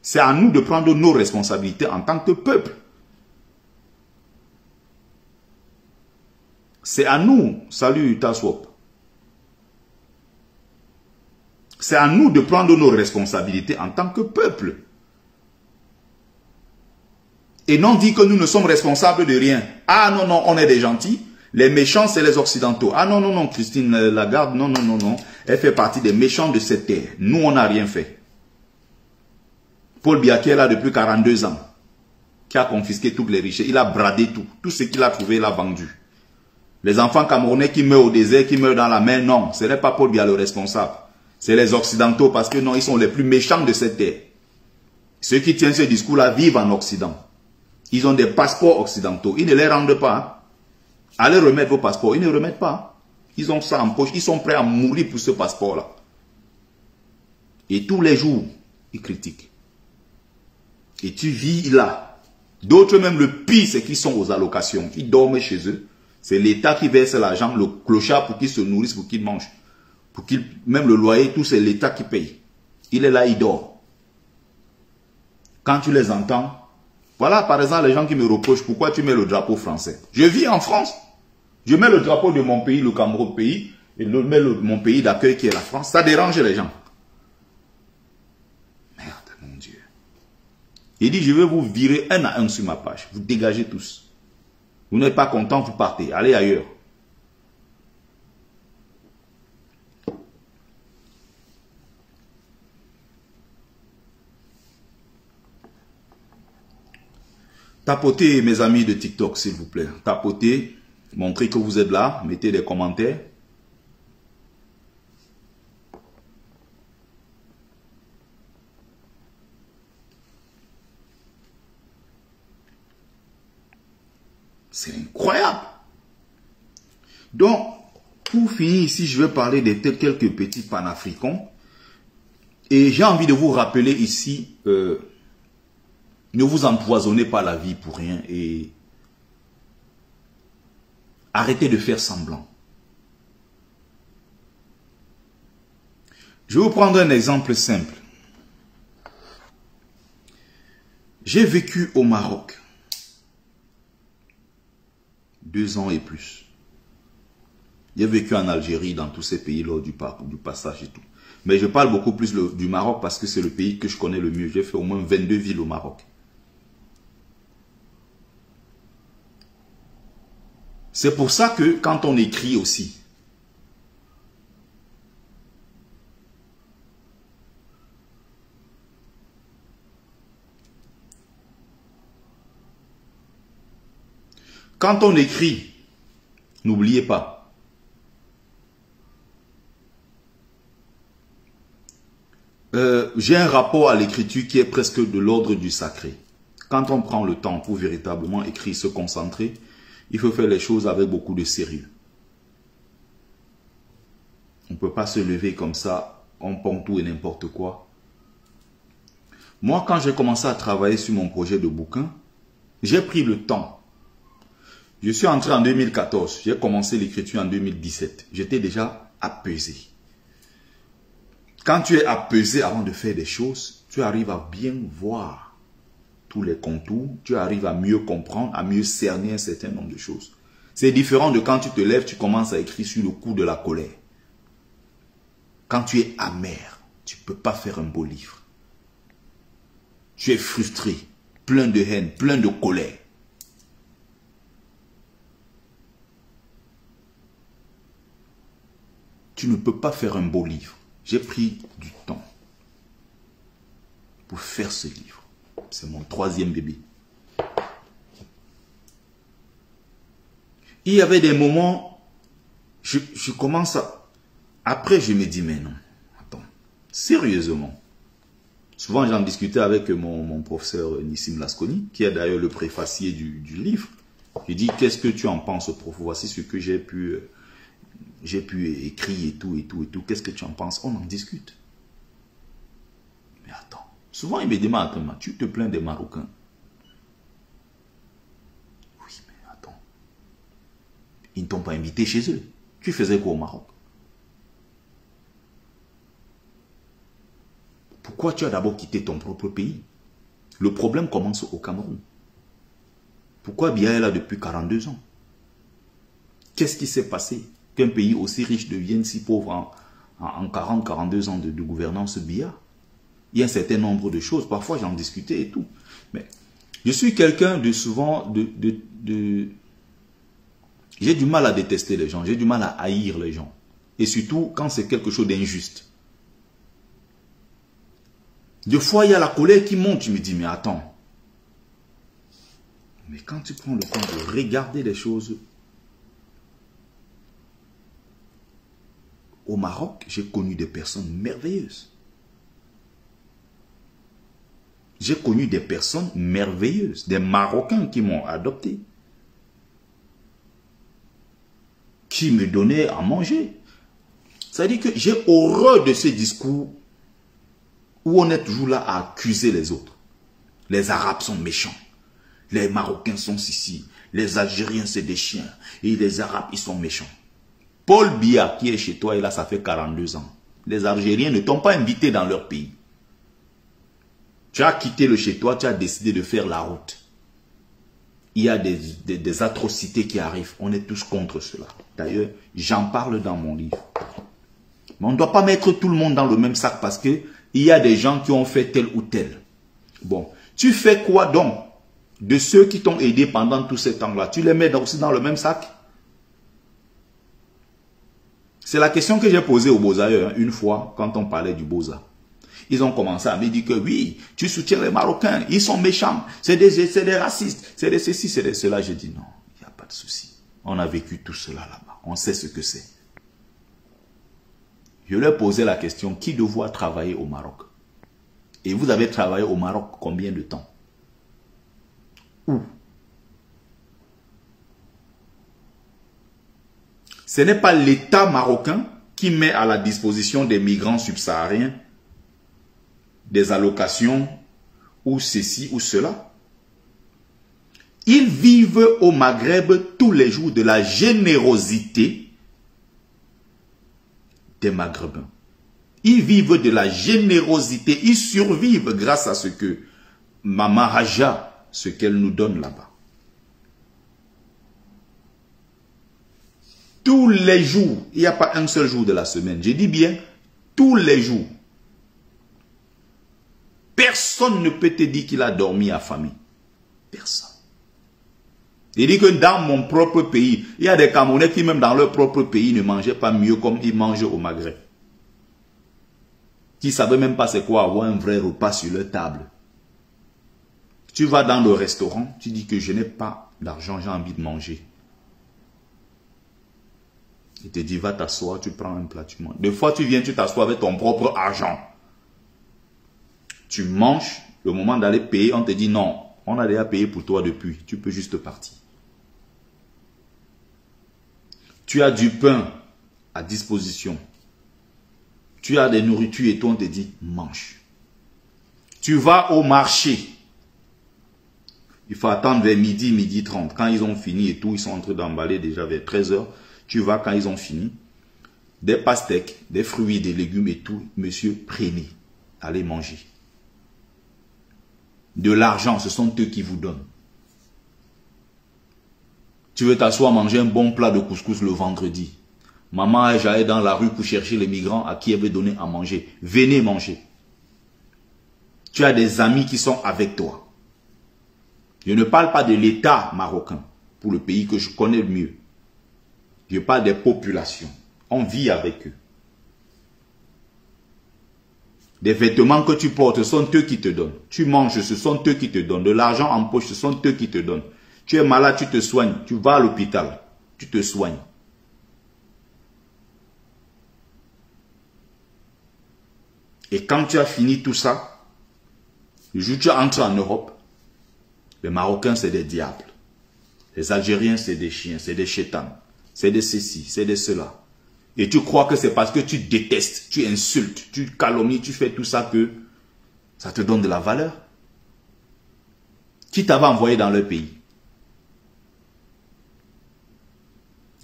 C'est à nous de prendre nos responsabilités en tant que peuple. C'est à nous, salut Taswop. C'est à nous de prendre nos responsabilités en tant que peuple. Et non dire que nous ne sommes responsables de rien. Ah non, non, on est des gentils. Les méchants, c'est les Occidentaux. Ah non, non, non, Christine Lagarde, non, non, non, non. Elle fait partie des méchants de cette terre. Nous, on n'a rien fait. Paul Biya qui est là depuis 42 ans, qui a confisqué toutes les richesses. Il a bradé tout. Tout ce qu'il a trouvé, il a vendu. Les enfants camerounais qui meurent au désert, qui meurent dans la mer, non, ce n'est pas Paul Biya le responsable. C'est les Occidentaux parce que non, ils sont les plus méchants de cette terre. Ceux qui tiennent ce discours-là vivent en Occident. Ils ont des passeports occidentaux. Ils ne les rendent pas. Hein. Allez remettre vos passeports. Ils ne remettent pas. Ils ont ça en poche. Ils sont prêts à mourir pour ce passeport-là. Et tous les jours, ils critiquent. Et tu vis là. D'autres même, le pire, c'est qu'ils sont aux allocations. Ils dorment chez eux. C'est l'État qui verse l'argent, le clochard pour qu'ils se nourrissent, pour qu'ils mangent. Même le loyer, tout c'est l'État qui paye. Il est là, il dort. Quand tu les entends, voilà par exemple les gens qui me reprochent pourquoi tu mets le drapeau français. Je vis en France. Je mets le drapeau de mon pays, le Cameroun pays, et je mets mon pays d'accueil qui est la France. Ça dérange les gens. Merde, mon Dieu. Il dit, je vais vous virer un à un sur ma page. Vous dégagez tous. Vous n'êtes pas content, vous partez. Allez ailleurs. Tapotez, mes amis de TikTok, s'il vous plaît. Tapotez, montrez que vous êtes là, mettez des commentaires. C'est incroyable. Donc, pour finir ici, je vais parler de quelques petits panafricains. Et j'ai envie de vous rappeler ici... ne vous empoisonnez pas la vie pour rien et arrêtez de faire semblant. Je vais vous prendre un exemple simple. J'ai vécu au Maroc 2 ans et plus. J'ai vécu en Algérie, dans tous ces pays lors du passage et tout. Mais je parle beaucoup plus du Maroc parce que c'est le pays que je connais le mieux. J'ai fait au moins 22 villes au Maroc. C'est pour ça que quand on écrit aussi, n'oubliez pas, j'ai un rapport à l'écriture qui est presque de l'ordre du sacré. Quand on prend le temps pour véritablement écrire, se concentrer, il faut faire les choses avec beaucoup de sérieux. On ne peut pas se lever comme ça, on pond tout et n'importe quoi. Moi, quand j'ai commencé à travailler sur mon projet de bouquin, j'ai pris le temps. Je suis entré en 2014, j'ai commencé l'écriture en 2017. J'étais déjà apaisé. Quand tu es apaisé avant de faire des choses, tu arrives à bien voir tous les contours, tu arrives à mieux comprendre, à mieux cerner un certain nombre de choses. C'est différent de quand tu te lèves, tu commences à écrire sur le coup de la colère. Quand tu es amer, tu ne peux pas faire un beau livre. Tu es frustré, plein de haine, plein de colère. Tu ne peux pas faire un beau livre. J'ai pris du temps pour faire ce livre. C'est mon 3e bébé. Il y avait des moments, je commence à... Après, je me dis, mais non, attends, sérieusement. Souvent, j'en discutais avec mon professeur Nissim Lasconi, qui est d'ailleurs le préfacier du livre. Je dis, qu'est-ce que tu en penses, prof? Voici ce que j'ai pu écrire et tout. Qu'est-ce que tu en penses? On en discute. Mais attends, souvent, il me demande, attends, tu te plains des Marocains? Oui, mais attends. Ils ne t'ont pas invité chez eux. Tu faisais quoi au Maroc? Pourquoi tu as d'abord quitté ton propre pays? Le problème commence au Cameroun. Pourquoi Biya est là depuis 42 ans? Qu'est-ce qui s'est passé qu'un pays aussi riche devienne si pauvre en 40-42 ans de gouvernance Biya? Il y a un certain nombre de choses. Parfois, j'en discutais et tout. Mais je suis quelqu'un de souvent... J'ai du mal à détester les gens. J'ai du mal à haïr les gens. Et surtout, quand c'est quelque chose d'injuste. Des fois, il y a la colère qui monte. Je me dis, mais attends. Mais quand tu prends le temps de regarder les choses... Au Maroc, j'ai connu des personnes merveilleuses. J'ai connu des personnes merveilleuses. Des Marocains qui m'ont adopté. Qui me donnaient à manger. C'est-à-dire que j'ai horreur de ces discours où on est toujours là à accuser les autres. Les Arabes sont méchants. Les Marocains sont ici. Les Algériens, c'est des chiens. Et les Arabes, ils sont méchants. Paul Biya, qui est chez toi, et là, ça fait 42 ans. Les Algériens ne t'ont pas invité dans leur pays. Tu as quitté le chez toi, tu as décidé de faire la route. Il y a des atrocités qui arrivent. On est tous contre cela. D'ailleurs, j'en parle dans mon livre. Mais on ne doit pas mettre tout le monde dans le même sac parce que il y a des gens qui ont fait tel ou tel. Bon, tu fais quoi donc de ceux qui t'ont aidé pendant tout ce temps-là? Tu les mets aussi dans le même sac? C'est la question que j'ai posée aux Beaux-Arts une fois quand on parlait du Beaux-Arts. Ils ont commencé à me dire que oui, tu soutiens les Marocains, ils sont méchants, c'est des racistes, c'est des ceci, c'est des cela. J'ai dit non, il n'y a pas de souci. On a vécu tout cela là-bas, on sait ce que c'est. Je leur posais la question, qui de vous a travaillé au Maroc? Et vous avez travaillé au Maroc combien de temps? Où? Ce n'est pas l'État marocain qui met à la disposition des migrants subsahariens des allocations ou ceci ou cela. Ils vivent au Maghreb tous les jours de la générosité des Maghrébins. Ils vivent de la générosité, ils survivent grâce à ce que Maman Haja, ce qu'elle nous donne là-bas. Tous les jours, il n'y a pas un seul jour de la semaine, je dis bien tous les jours. Personne ne peut te dire qu'il a dormi affamé. Personne. Il dit que dans mon propre pays, il y a des Camerounais qui même dans leur propre pays ne mangeaient pas mieux comme ils mangent au Maghreb. Qui ne savaient même pas c'est quoi avoir un vrai repas sur leur table. Tu vas dans le restaurant, tu dis que je n'ai pas d'argent, j'ai envie de manger. Il te dit va t'asseoir, tu prends un plat, tu manges. Des fois tu viens, tu t'assois avec ton propre argent. Tu manges, le moment d'aller payer, on te dit non, on a déjà payé pour toi depuis, tu peux juste partir. Tu as du pain à disposition. Tu as des nourritures et toi on te dit mange. Tu vas au marché. Il faut attendre vers midi, midi 30. Quand ils ont fini et tout, ils sont en train d'emballer déjà vers 13 h. Tu vas quand ils ont fini. Des pastèques, des fruits, des légumes et tout. Monsieur, prenez. Allez manger. De l'argent, ce sont eux qui vous donnent. Tu veux t'asseoir manger un bon plat de couscous le vendredi. Maman, j'allais dans la rue pour chercher les migrants à qui elle avait donné à manger. Venez manger. Tu as des amis qui sont avec toi. Je ne parle pas de l'État marocain, pour le pays que je connais le mieux. Je parle des populations. On vit avec eux. Des vêtements que tu portes, ce sont eux qui te donnent. Tu manges, ce sont eux qui te donnent. De l'argent en poche, ce sont eux qui te donnent. Tu es malade, tu te soignes. Tu vas à l'hôpital, tu te soignes. Et quand tu as fini tout ça, le jour où tu entres en Europe, les Marocains, c'est des diables. Les Algériens, c'est des chiens, c'est des chétans. C'est de ceci, c'est de cela. Et tu crois que c'est parce que tu détestes, tu insultes, tu calomnies, tu fais tout ça que ça te donne de la valeur. Qui t'avait envoyé dans leur pays?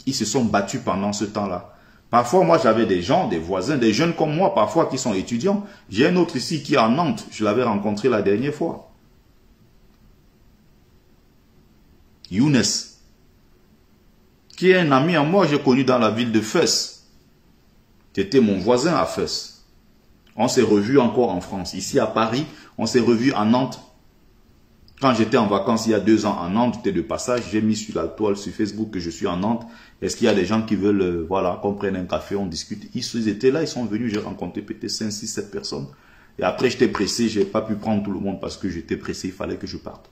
Ils se sont battus pendant ce temps-là. Parfois, moi, j'avais des gens, des voisins, des jeunes comme moi, parfois, qui sont étudiants. J'ai un autre ici qui est en Nantes. Je l'avais rencontré la dernière fois. Younes, qui est un ami à moi, j'ai connu dans la ville de Fès. C'était mon voisin à Fès. On s'est revus encore en France. Ici à Paris, on s'est revus à Nantes. Quand j'étais en vacances il y a 2 ans à Nantes, j'étais de passage, j'ai mis sur la toile sur Facebook que je suis en Nantes. Est-ce qu'il y a des gens qui veulent, voilà, qu'on prenne un café, on discute. Ils étaient là, ils sont venus, j'ai rencontré peut-être 5, 6, 7 personnes. Et après, j'étais pressé, je n'ai pas pu prendre tout le monde parce que j'étais pressé, il fallait que je parte.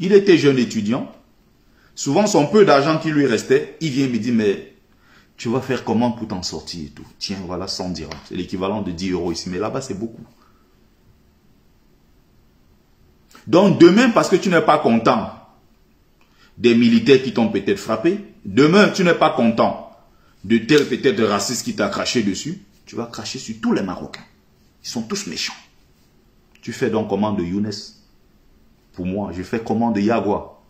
Il était jeune étudiant. Souvent, son peu d'argent qui lui restait, il vient me dire, mais tu vas faire comment pour t'en sortir et tout. Tiens, voilà, 100 dirhams. C'est l'équivalent de 10 € ici, mais là-bas, c'est beaucoup. Donc, demain, parce que tu n'es pas content des militaires qui t'ont peut-être frappé, demain, tu n'es pas content de tel peut-être raciste qui t'a craché dessus, tu vas cracher sur tous les Marocains. Ils sont tous méchants. Tu fais donc comment de Younes? Pour moi, je fais comment de Yagua?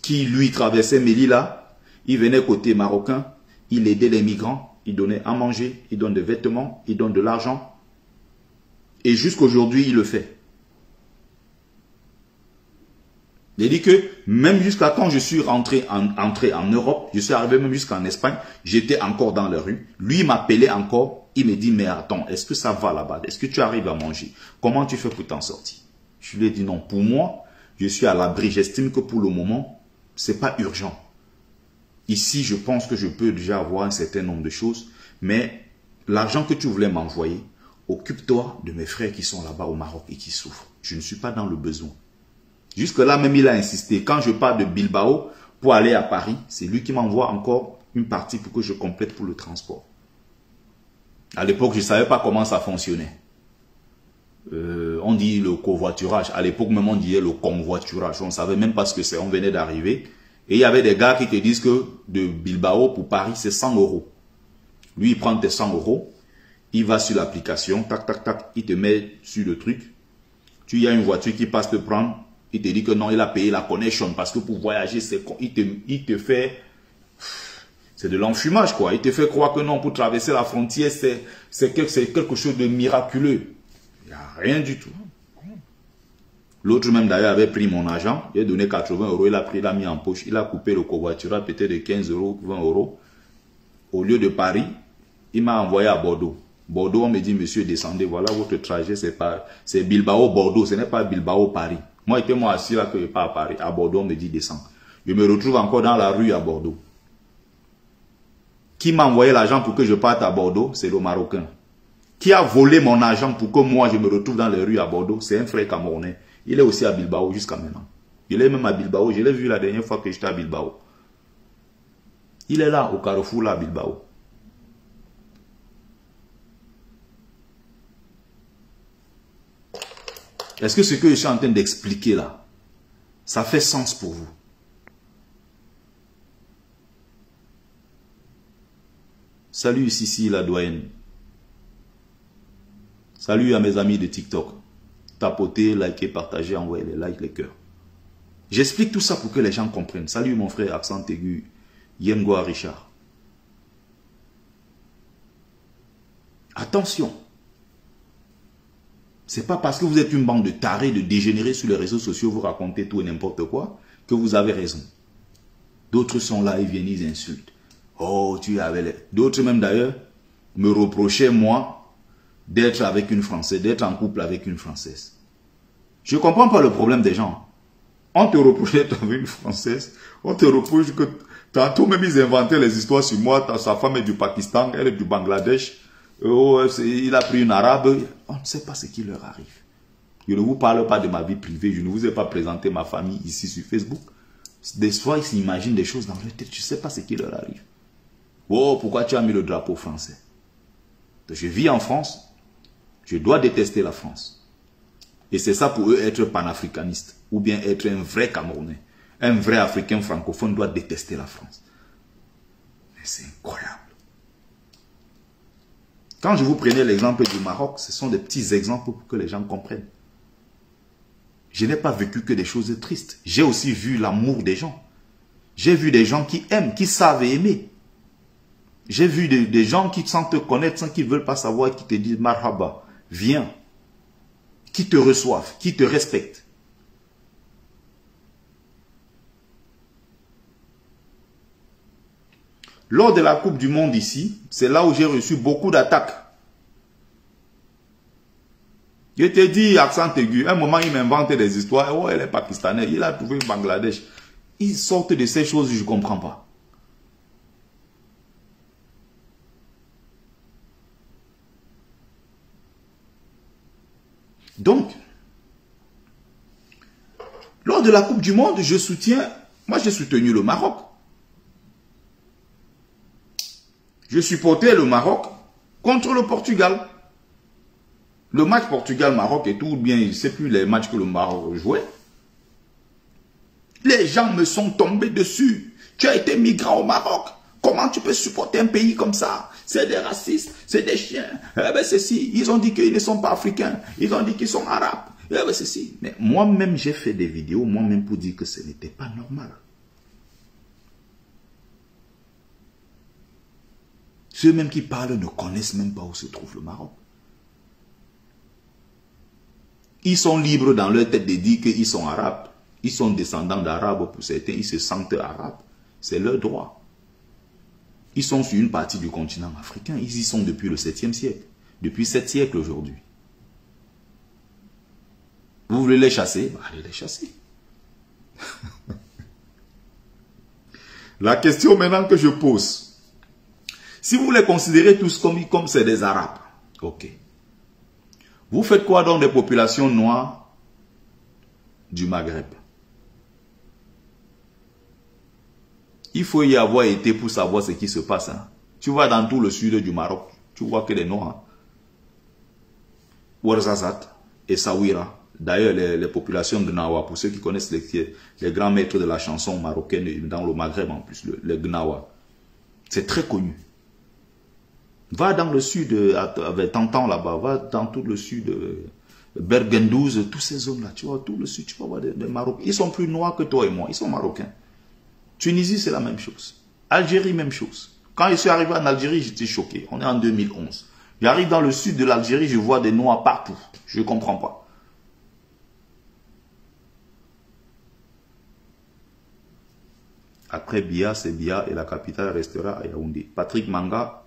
Qui, lui, traversait Melilla, il venait côté marocain, il aidait les migrants, il donnait à manger, il donne des vêtements, il donne de l'argent. Et jusqu'aujourd'hui, il le fait. Il dit que même jusqu'à quand je suis entré en Europe, je suis arrivé même jusqu'en Espagne, j'étais encore dans la rue. Lui m'appelait encore, il me dit, mais attends, est-ce que ça va là-bas? Est-ce que tu arrives à manger? Comment tu fais pour t'en sortir? Je lui ai dit non, pour moi, je suis à l'abri. J'estime que pour le moment, c'est pas urgent. Ici, je pense que je peux déjà avoir un certain nombre de choses, mais l'argent que tu voulais m'envoyer, occupe-toi de mes frères qui sont là-bas au Maroc et qui souffrent. Je ne suis pas dans le besoin. Jusque-là, même il a insisté. Quand je pars de Bilbao pour aller à Paris, c'est lui qui m'envoie encore une partie pour que je complète pour le transport. À l'époque, je ne savais pas comment ça fonctionnait. On dit le covoiturage. À l'époque, même on disait le convoiturage. On ne savait même pas ce que c'est. On venait d'arriver. Et il y avait des gars qui te disent que de Bilbao pour Paris, c'est 100 €. Lui, il prend tes 100 €. Il va sur l'application, tac, tac, tac, il te met sur le truc. Tu y as une voiture qui passe te prendre, il te dit que non, il a payé la connexion parce que pour voyager, il te fait, c'est de l'enfumage quoi. Il te fait croire que non, pour traverser la frontière, c'est quelque chose de miraculeux. Il n'y a rien du tout. L'autre même d'ailleurs avait pris mon argent, il a donné 80 €, il a pris, il a mis en poche, il a coupé le covoiturage peut-être de 15 €, 20 €. Au lieu de Paris, il m'a envoyé à Bordeaux. Bordeaux, on me dit, monsieur, descendez, voilà votre trajet, c'est Bilbao-Bordeaux, ce n'est pas Bilbao-Paris. Moi, j'étais moi assis là que je pars à Paris. À Bordeaux, on me dit, descends. Je me retrouve encore dans la rue à Bordeaux. Qui m'a envoyé l'argent pour que je parte à Bordeaux? C'est le Marocain. Qui a volé mon argent pour que moi, je me retrouve dans les rues à Bordeaux? C'est un frère camerounais. Il est aussi à Bilbao jusqu'à maintenant. Il est même à Bilbao. Je l'ai vu la dernière fois que j'étais à Bilbao. Il est là, au carrefour, là, à Bilbao. Est-ce que ce que je suis en train d'expliquer là, ça fait sens pour vous? Salut Sissi la doyenne. Salut à mes amis de TikTok. Tapotez, likez, partagez, envoyez les likes, les cœurs. J'explique tout ça pour que les gens comprennent. Salut mon frère, accent aigu, Yengoa Richard. Attention. C'est pas parce que vous êtes une bande de tarés, de dégénérés sur les réseaux sociaux, vous racontez tout et n'importe quoi, que vous avez raison. D'autres sont là, ils viennent, ils insultent. Oh, tu avais les... D'autres même d'ailleurs me reprochaient, moi, d'être avec une Française, d'être en couple avec une Française. Je ne comprends pas le problème des gens. On te reproche d'être avec une Française, on te reproche que tantôt même ils inventaient les histoires sur moi, sa femme est du Pakistan, elle est du Bangladesh, oh, il a pris une arabe, on ne sait pas ce qui leur arrive. Je ne vous parle pas de ma vie privée, je ne vous ai pas présenté ma famille ici sur Facebook. Des fois, ils s'imaginent des choses dans leur tête, je ne sais pas ce qui leur arrive. Oh, pourquoi tu as mis le drapeau français? Je vis en France, je dois détester la France. Et c'est ça pour eux être panafricaniste, ou bien être un vrai Camerounais. Un vrai Africain francophone doit détester la France. Mais c'est incroyable. Quand je vous prenais l'exemple du Maroc, ce sont des petits exemples pour que les gens comprennent. Je n'ai pas vécu que des choses tristes. J'ai aussi vu l'amour des gens. J'ai vu des gens qui aiment, qui savent aimer. J'ai vu des gens qui, sans te connaître, sans qu'ils ne veulent pas savoir, qui te disent « Marhaba, viens », qui te reçoivent, qui te respectent. Lors de la Coupe du Monde ici, c'est là où j'ai reçu beaucoup d'attaques. Je te dis, accent aigu, un moment il m'inventait des histoires, oh elle est pakistanaise, il a trouvé Bangladesh. Ils sortent de ces choses, je ne comprends pas. Donc, lors de la Coupe du Monde, je soutiens, moi j'ai soutenu le Maroc. Je supportais le Maroc contre le Portugal. Le match Portugal-Maroc et tout, bien, je ne sais plus les matchs que le Maroc jouait. Les gens me sont tombés dessus. Tu as été migrant au Maroc. Comment tu peux supporter un pays comme ça? C'est des racistes, c'est des chiens. Eh ben c'est si, ils ont dit qu'ils ne sont pas africains. Ils ont dit qu'ils sont arabes. Eh ben c'est si. Mais moi-même, j'ai fait des vidéos, moi-même pour dire que ce n'était pas normal. Ceux même qui parlent ne connaissent même pas où se trouve le Maroc. Ils sont libres dans leur tête de dire qu'ils sont arabes. Ils sont descendants d'arabes pour certains, ils se sentent arabes. C'est leur droit. Ils sont sur une partie du continent africain. Ils y sont depuis le 7e siècle. Depuis 7 siècles aujourd'hui. Vous voulez les chasser? Allez les chasser. La question maintenant que je pose. Si vous les considérez tous comme c'est des Arabes. Ok. Vous faites quoi dans des populations noires du Maghreb? Il faut y avoir été pour savoir ce qui se passe. Hein. Tu vas dans tout le sud du Maroc, tu vois que des noirs. Ouarzazate et Sawira. D'ailleurs, les populations de Gnawa, pour ceux qui connaissent les grands maîtres de la chanson marocaine dans le Maghreb en plus, les Gnawa. C'est très connu. Va dans le sud, avec Tantan là-bas, va dans tout le sud, Bergendouze, toutes ces zones-là, tu vois, tout le sud, tu vas voir des Marocains. Ils sont plus noirs que toi et moi, ils sont marocains. Tunisie, c'est la même chose. Algérie, même chose. Quand je suis arrivé en Algérie, j'étais choqué. On est en 2011. J'arrive dans le sud de l'Algérie, je vois des noirs partout. Je ne comprends pas. Après Bia, c'est Bia et la capitale restera à Yaoundé. Patrick Manga,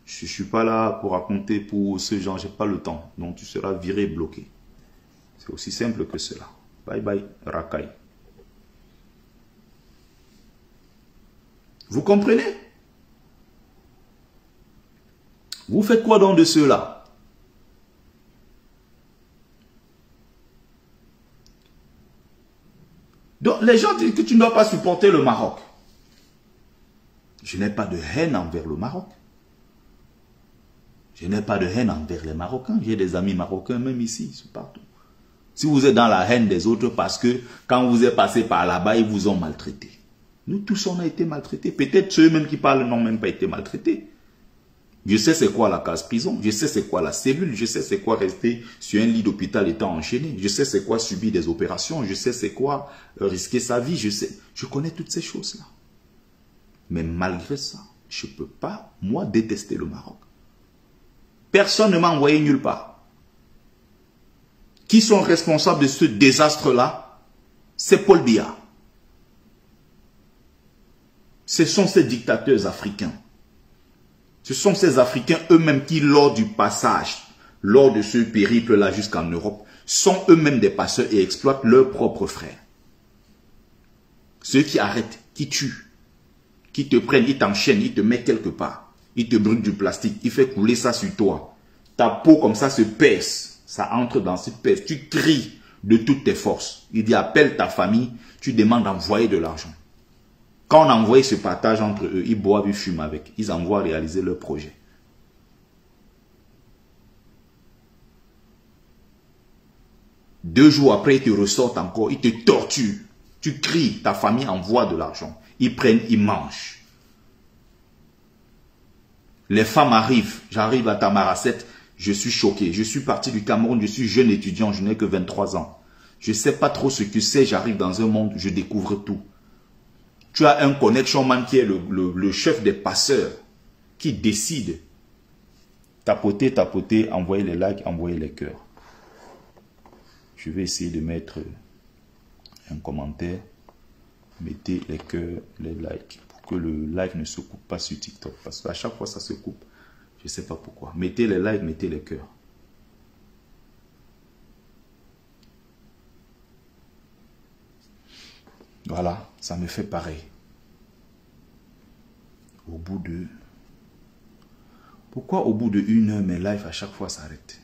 je ne suis pas là pour raconter pour ce genre, je n'ai pas le temps. Donc tu seras viré, bloqué. C'est aussi simple que cela. Bye bye, Rakai. Vous comprenez? Vous faites quoi donc de ceux-là? Donc les gens disent que tu ne dois pas supporter le Maroc. Je n'ai pas de haine envers le Maroc. Je n'ai pas de haine envers les Marocains. J'ai des amis marocains même ici, partout. Si vous êtes dans la haine des autres parce que quand vous êtes passé par là-bas, ils vous ont maltraité. Nous tous, on a été maltraités. Peut-être ceux même qui parlent n'ont même pas été maltraités. Je sais c'est quoi la case prison. Je sais c'est quoi la cellule. Je sais c'est quoi rester sur un lit d'hôpital étant enchaîné. Je sais c'est quoi subir des opérations. Je sais c'est quoi risquer sa vie. Je connais toutes ces choses-là. Mais malgré ça, je ne peux pas, moi, détester le Maroc. Personne ne m'a envoyé nulle part. Qui sont responsables de ce désastre-là? C'est Paul Biya. Ce sont ces dictateurs africains. Ce sont ces Africains eux-mêmes qui, lors du passage lors de ce périple-là jusqu'en Europe, sont eux-mêmes des passeurs et exploitent leurs propres frères. Ceux qui arrêtent, qui tuent, qui te prennent, ils t'enchaînent, ils te mettent quelque part. Ils te brûlent du plastique, ils font couler ça sur toi. Ta peau comme ça se pèse, ça entre dans cette pèse. Tu cries de toutes tes forces. Il dit appelle ta famille, tu demandes d'envoyer de l'argent. Quand on envoie, ils se partagent entre eux, ils boivent, ils fument avec. Ils envoient réaliser leur projet. Deux jours après, ils te ressortent encore, ils te torturent. Tu cries, ta famille envoie de l'argent. Ils prennent, ils mangent. Les femmes arrivent, j'arrive à Tamaracet, je suis choqué. Je suis parti du Cameroun, je suis jeune étudiant, je n'ai que 23 ans. Je ne sais pas trop ce que c'est, j'arrive dans un monde, je découvre tout. Tu as un connection man qui est le chef des passeurs, qui décide. Tapoter, tapoter, envoyer les likes, envoyer les cœurs. Je vais essayer de mettre un commentaire. Mettez les cœurs, les likes, pour que le live ne se coupe pas sur TikTok. Parce qu'à chaque fois, ça se coupe. Je ne sais pas pourquoi. Mettez les likes, mettez les cœurs. Voilà, ça me fait pareil. Au bout de... Pourquoi au bout de 1 heure, mes lives à chaque fois s'arrêtent?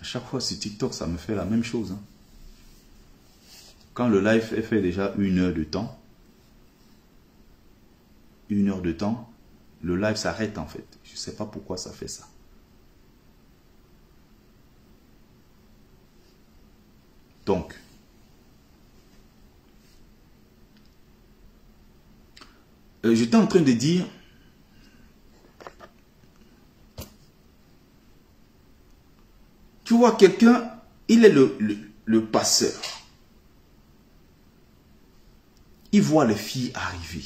À chaque fois sur TikTok, ça me fait la même chose. Hein. Quand le live est fait déjà 1 heure de temps, 1 heure de temps, le live s'arrête en fait. Je ne sais pas pourquoi ça fait ça. Donc, j'étais en train de dire, tu vois quelqu'un, il est le passeur. Il voit les filles arriver.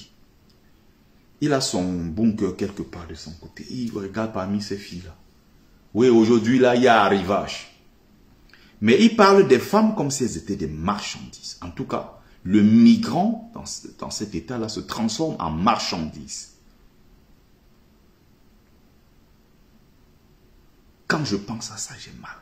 Il a son bunker quelque part de son côté. Il regarde parmi ces filles-là. Oui, aujourd'hui, là, il y a arrivage. Mais il parle des femmes comme si elles étaient des marchandises. En tout cas, le migrant, dans cet état-là, se transforme en marchandise. Quand je pense à ça, j'ai mal.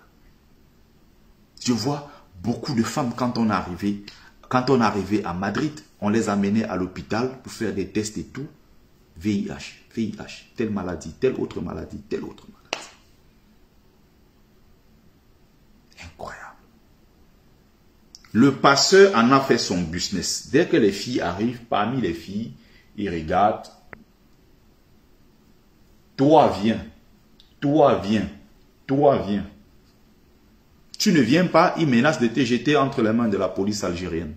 Je vois beaucoup de femmes, quand on arrivait à Madrid, on les amenait à l'hôpital pour faire des tests et tout. VIH, VIH, telle maladie, telle autre maladie, telle autre maladie. Incroyable. Le passeur en a fait son business. Dès que les filles arrivent, parmi les filles, il regarde. Toi viens, toi viens, toi viens. Tu ne viens pas, il menace de te jeter entre les mains de la police algérienne.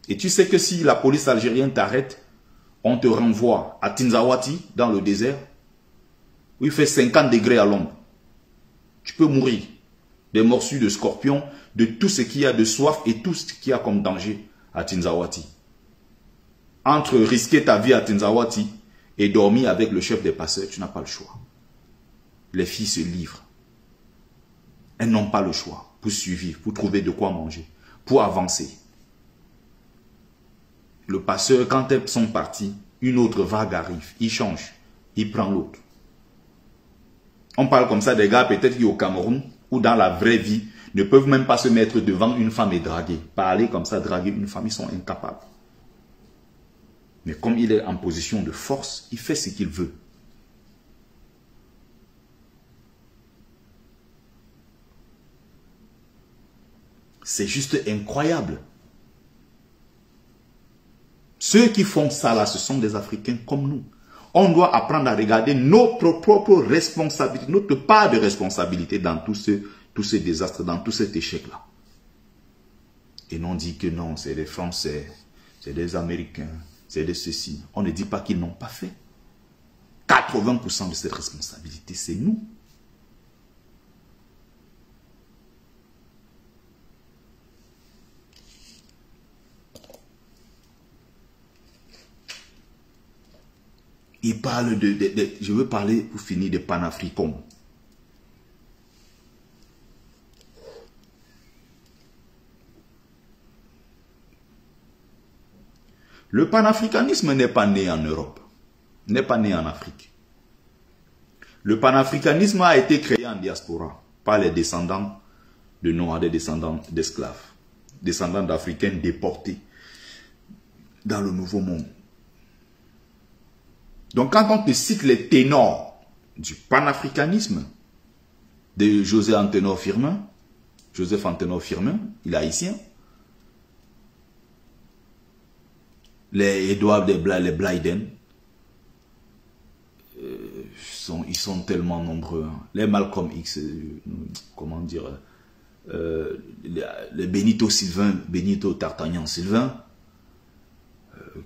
Et tu sais que si la police algérienne t'arrête, on te renvoie à Tinzawati, dans le désert, où il fait 50 degrés à l'ombre. Tu peux mourir des morsures de scorpions, de tout ce qu'il y a de soif et tout ce qu'il y a comme danger à Tinzawati. Entre risquer ta vie à Tinzawati et dormir avec le chef des passeurs, tu n'as pas le choix. Les filles se livrent. Elles n'ont pas le choix pour survivre, pour trouver de quoi manger, pour avancer. Le passeur, quand elles sont parties, une autre vague arrive. Il change. Il prend l'autre. On parle comme ça des gars peut-être qui au Cameroun ou dans la vraie vie ne peuvent même pas se mettre devant une femme et draguer. Parler comme ça, draguer une femme, ils sont incapables. Mais comme il est en position de force, il fait ce qu'il veut. C'est juste incroyable. Ceux qui font ça là, ce sont des Africains comme nous. On doit apprendre à regarder notre propre responsabilité, notre part de responsabilité dans tout ce désastre, dans tout cet échec-là. Et non dit que non, c'est des Français, c'est des Américains, c'est des ceci. On ne dit pas qu'ils n'ont pas fait. 80% de cette responsabilité, c'est nous. Il parle je veux parler pour finir de panafricains. Le panafricanisme n'est pas né en Europe, n'est pas né en Afrique. Le panafricanisme a été créé en diaspora par les descendants de Noirs, des descendants d'esclaves, descendants d'Africains déportés dans le Nouveau Monde. Donc quand on te cite les ténors du panafricanisme de Joseph Antenor Firmin, il est haïtien, les Edouard de les Blyden, ils sont tellement nombreux. Les Malcolm X, comment dire, les Benito Sylvain, Benito Tartagnan Sylvain,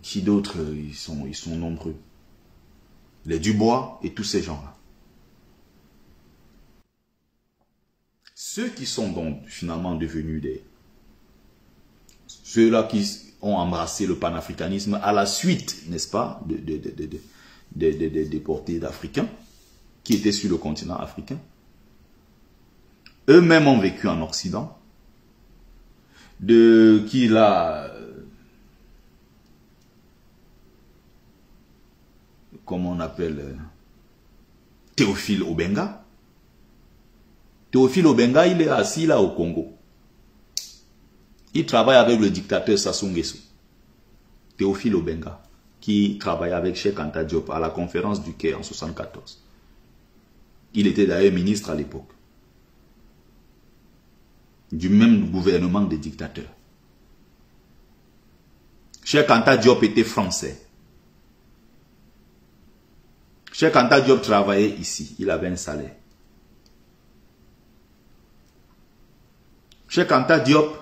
qui d'autres, ils sont nombreux. Les Dubois et tous ces gens-là. Ceux qui sont donc finalement devenus ceux-là qui ont embrassé le panafricanisme à la suite, n'est-ce pas, des déportés d'Africains qui étaient sur le continent africain. Eux-mêmes ont vécu en Occident. Comment on appelle, Théophile Obenga. Théophile Obenga, il est assis là au Congo. Il travaille avec le dictateur Sassou Nguesso. Théophile Obenga, qui travaillait avec Cheikh Anta Diop à la conférence du Caire en 1974. Il était d'ailleurs ministre à l'époque. Du même gouvernement des dictateurs. Cheikh Anta Diop était français. Cheikh Anta Diop travaillait ici. Il avait un salaire. Cheikh Anta Diop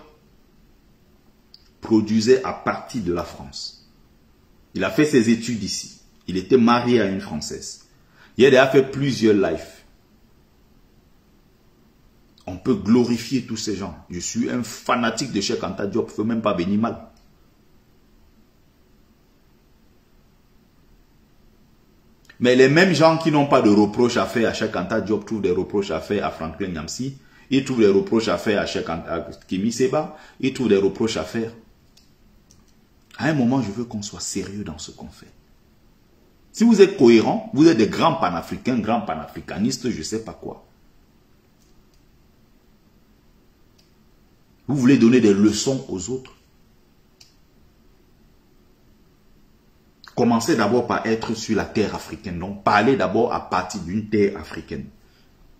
produisait à partir de la France. Il a fait ses études ici. Il était marié à une Française. Il a déjà fait plusieurs lives. On peut glorifier tous ces gens. Je suis un fanatique de Cheikh Anta Diop. Il ne faut même pas venir mal. Mais les mêmes gens qui n'ont pas de reproches à faire à Cheikh Anta Diop trouvent des reproches à faire à Franklin Nyamsi. Ils trouvent des reproches à faire à Kémi Séba. Ils trouvent des reproches à faire. À un moment, je veux qu'on soit sérieux dans ce qu'on fait. Si vous êtes cohérents, vous êtes des grands panafricains, grands panafricanistes, je ne sais pas quoi. Vous voulez donner des leçons aux autres. Commencez d'abord par être sur la terre africaine. Donc, parlez d'abord à partir d'une terre africaine.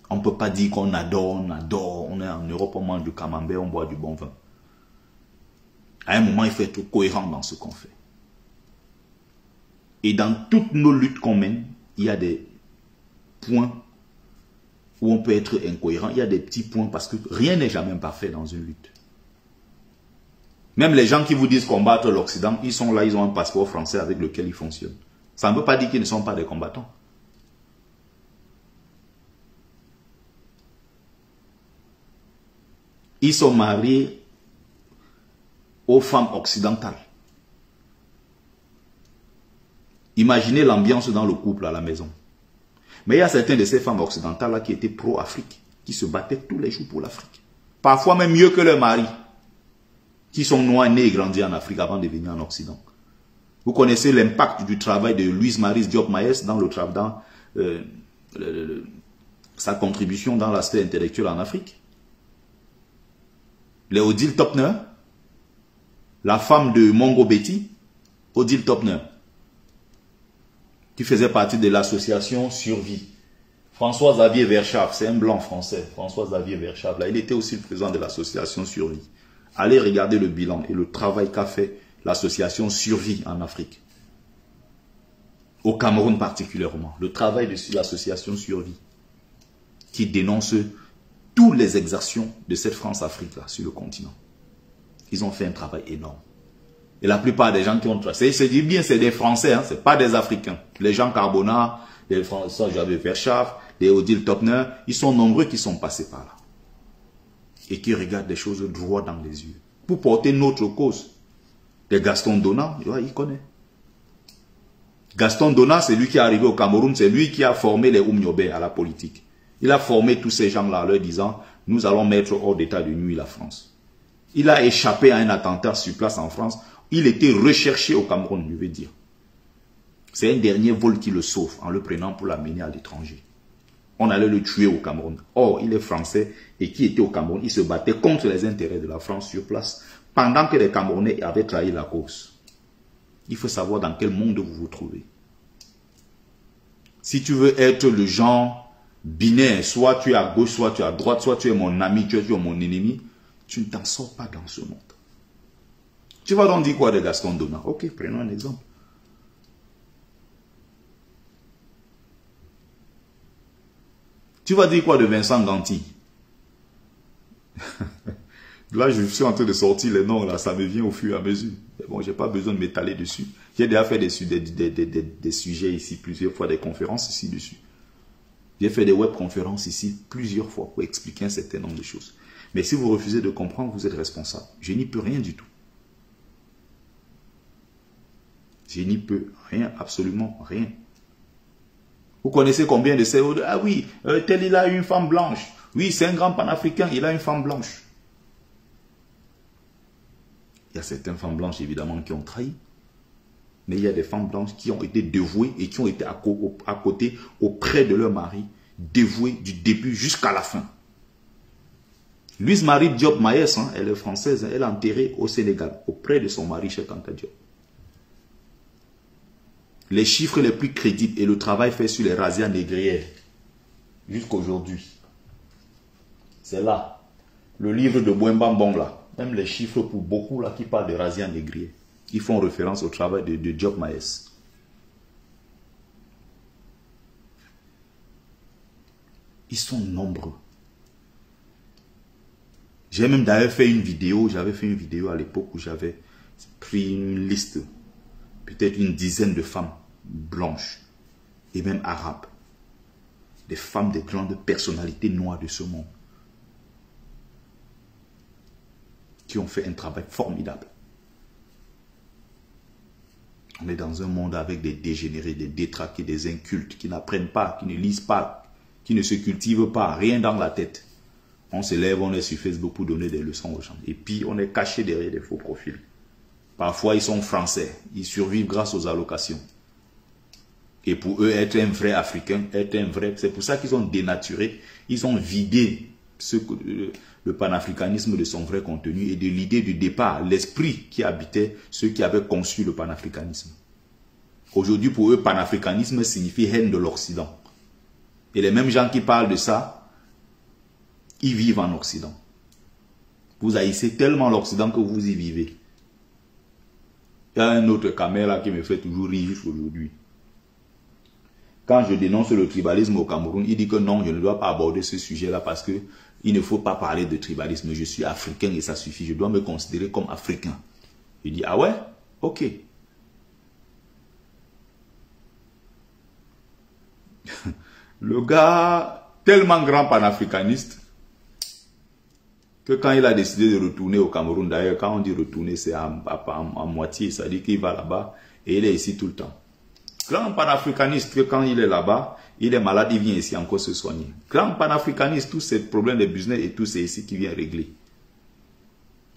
On ne peut pas dire qu'on adore, on est en Europe, on mange du camembert, on boit du bon vin. À un moment, il faut être cohérent dans ce qu'on fait. Et dans toutes nos luttes qu'on mène, il y a des points où on peut être incohérent. Il y a des petits points parce que rien n'est jamais parfait dans une lutte. Même les gens qui vous disent combattre l'Occident, ils sont là, ils ont un passeport français avec lequel ils fonctionnent. Ça ne veut pas dire qu'ils ne sont pas des combattants. Ils sont mariés aux femmes occidentales. Imaginez l'ambiance dans le couple à la maison. Mais il y a certaines de ces femmes occidentales là qui étaient pro-Afrique, qui se battaient tous les jours pour l'Afrique. Parfois même mieux que leurs maris, qui sont noirs, nés et grandis en Afrique avant de venir en Occident. Vous connaissez l'impact du travail de Louise Maryse Diop Maes dans le travail, sa contribution dans l'aspect intellectuel en Afrique. Les Odile Topner, la femme de Mongo Betty, Odile Topner, qui faisait partie de l'association Survie. François Xavier Verschaff, c'est un blanc français, François Xavier Verschaff, là, il était aussi le président de l'association Survie. Allez regarder le bilan et le travail qu'a fait l'association Survie en Afrique. Au Cameroun particulièrement. Le travail de l'association Survie. Qui dénonce toutes les exactions de cette France-Afrique là sur le continent. Ils ont fait un travail énorme. Et la plupart des gens qui ont tracé, je dis bien, c'est des Français, hein, c'est pas des Africains. Les gens Carbona, les Français, j'avais Verschaff, les Odile Topner, ils sont nombreux qui sont passés par là. Et qui regardent des choses droit dans les yeux. Pour porter notre cause. Des Gaston Donat, il connaît. Gaston Donat, c'est lui qui est arrivé au Cameroun, c'est lui qui a formé les Oumniobé à la politique. Il a formé tous ces gens-là en leur disant, nous allons mettre hors d'état de nuit la France. Il a échappé à un attentat sur place en France. Il était recherché au Cameroun, je veux dire. C'est un dernier vol qui le sauve en le prenant pour l'amener à l'étranger. On allait le tuer au Cameroun. Or, il est français et qui était au Cameroun, il se battait contre les intérêts de la France sur place pendant que les Camerounais avaient trahi la cause. Il faut savoir dans quel monde vous vous trouvez. Si tu veux être le genre binaire, soit tu es à gauche, soit tu es à droite, soit tu es mon ami, tu es mon ennemi, tu ne t'en sors pas dans ce monde. Tu vas donc dire quoi de Gaston Donat? Ok, prenons un exemple. Tu vas dire quoi de Vincent Ganty? Là, je suis en train de sortir les noms, là, ça me vient au fur et à mesure. Mais bon, je n'ai pas besoin de m'étaler dessus. J'ai déjà fait des sujets ici, plusieurs fois, des conférences ici dessus. J'ai fait des web-conférences ici plusieurs fois pour expliquer un certain nombre de choses. Mais si vous refusez de comprendre, vous êtes responsable. Je n'y peux rien du tout. Je n'y peux rien, absolument rien. Vous connaissez combien de ces... Ah oui, tel il a une femme blanche. Oui, c'est un grand panafricain, il a une femme blanche. Il y a certaines femmes blanches, évidemment, qui ont trahi. Mais il y a des femmes blanches qui ont été dévouées et qui ont été à côté, auprès de leur mari, dévouées du début jusqu'à la fin. Louise Marie Diop Maïs, hein, elle est française, elle est enterrée au Sénégal, auprès de son mari, Cheikh Anta Diop. Les chiffres les plus crédibles et le travail fait sur les razzias négrières, jusqu'à aujourd'hui. C'est là. Le livre de Bouembambon, là. Même les chiffres pour beaucoup, là, qui parlent de razzias négrières. Ils font référence au travail de Diop Maïs. Ils sont nombreux. J'ai même d'ailleurs fait une vidéo, j'avais fait une vidéo à l'époque où j'avais pris une liste, peut-être une dizaine de femmes blanches et même arabes. Des femmes de grandes personnalités noires de ce monde. Qui ont fait un travail formidable. On est dans un monde avec des dégénérés, des détraqués, des incultes, qui n'apprennent pas, qui ne lisent pas, qui ne se cultivent pas, rien dans la tête. On se lève, on est sur Facebook pour donner des leçons aux gens. Et puis, on est caché derrière des faux profils. Parfois, ils sont français. Ils survivent grâce aux allocations. Et pour eux, être un vrai Africain, être un vrai... C'est pour ça qu'ils ont dénaturé, ils ont vidé le panafricanisme de son vrai contenu et de l'idée du départ, l'esprit qui habitait ceux qui avaient conçu le panafricanisme. Aujourd'hui, pour eux, panafricanisme signifie haine de l'Occident. Et les mêmes gens qui parlent de ça, ils vivent en Occident. Vous haïssez tellement l'Occident que vous y vivez. Il y a un autre caméra qui me fait toujours rire jusqu'aujourd'hui. Quand je dénonce le tribalisme au Cameroun, il dit que non, je ne dois pas aborder ce sujet-là parce que il ne faut pas parler de tribalisme. Je suis africain et ça suffit. Je dois me considérer comme africain. Il dit, ah ouais? Ok. Le gars, tellement grand panafricaniste, que quand il a décidé de retourner au Cameroun, d'ailleurs, quand on dit retourner, c'est en moitié, ça dit qu'il va là-bas et il est ici tout le temps. Grand panafricaniste, que quand il est là-bas, il est malade, il vient ici encore se soigner. Grand panafricaniste, tous ces problèmes de business et tout, c'est ici qu'il vient régler.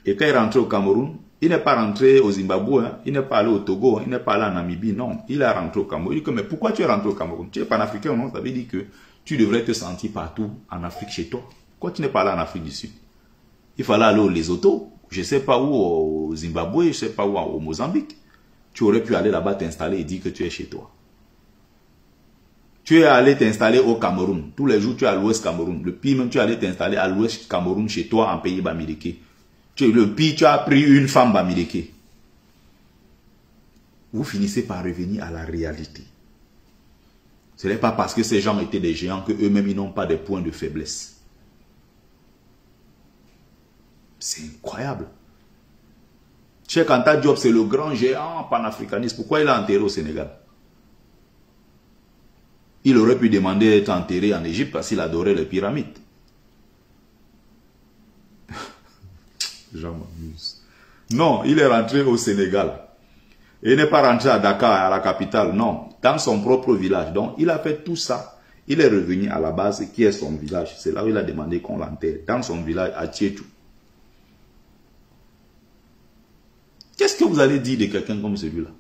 Et quand il est rentré au Cameroun, il n'est pas rentré au Zimbabwe, hein, il n'est pas allé au Togo, hein, il n'est pas allé en Namibie, non. Il est rentré au Cameroun. Il dit que, mais pourquoi tu es rentré au Cameroun? Tu es panafricain ou non? Ça veut dire que tu devrais te sentir partout en Afrique chez toi. Pourquoi tu n'es pas allé en Afrique du Sud? Il fallait aller au Lesotho, je ne sais pas où, au Zimbabwe, je ne sais pas où, au Mozambique. Tu aurais pu aller là-bas t'installer et dire que tu es chez toi. Tu es allé t'installer au Cameroun. Tous les jours, tu es à l'ouest Cameroun. Le pire, même, tu es allé t'installer à l'ouest Cameroun chez toi en pays bamileke. Le pire, tu as pris une femme bamileke. Vous finissez par revenir à la réalité. Ce n'est pas parce que ces gens étaient des géants que eux-mêmes ils n'ont pas des points de faiblesse. C'est incroyable. Cheikh Anta Diop, c'est le grand géant panafricaniste. Pourquoi il est enterré au Sénégal? Il aurait pu demander d'être enterré en Égypte parce qu'il adorait les pyramides. J'en m'amuse. Non, il est rentré au Sénégal. Et il n'est pas rentré à Dakar, à la capitale, non. Dans son propre village. Donc, il a fait tout ça. Il est revenu à la base, qui est son village. C'est là où il a demandé qu'on l'enterre. Dans son village, à Tietou. Qu'est-ce que vous allez dire de quelqu'un comme celui-là?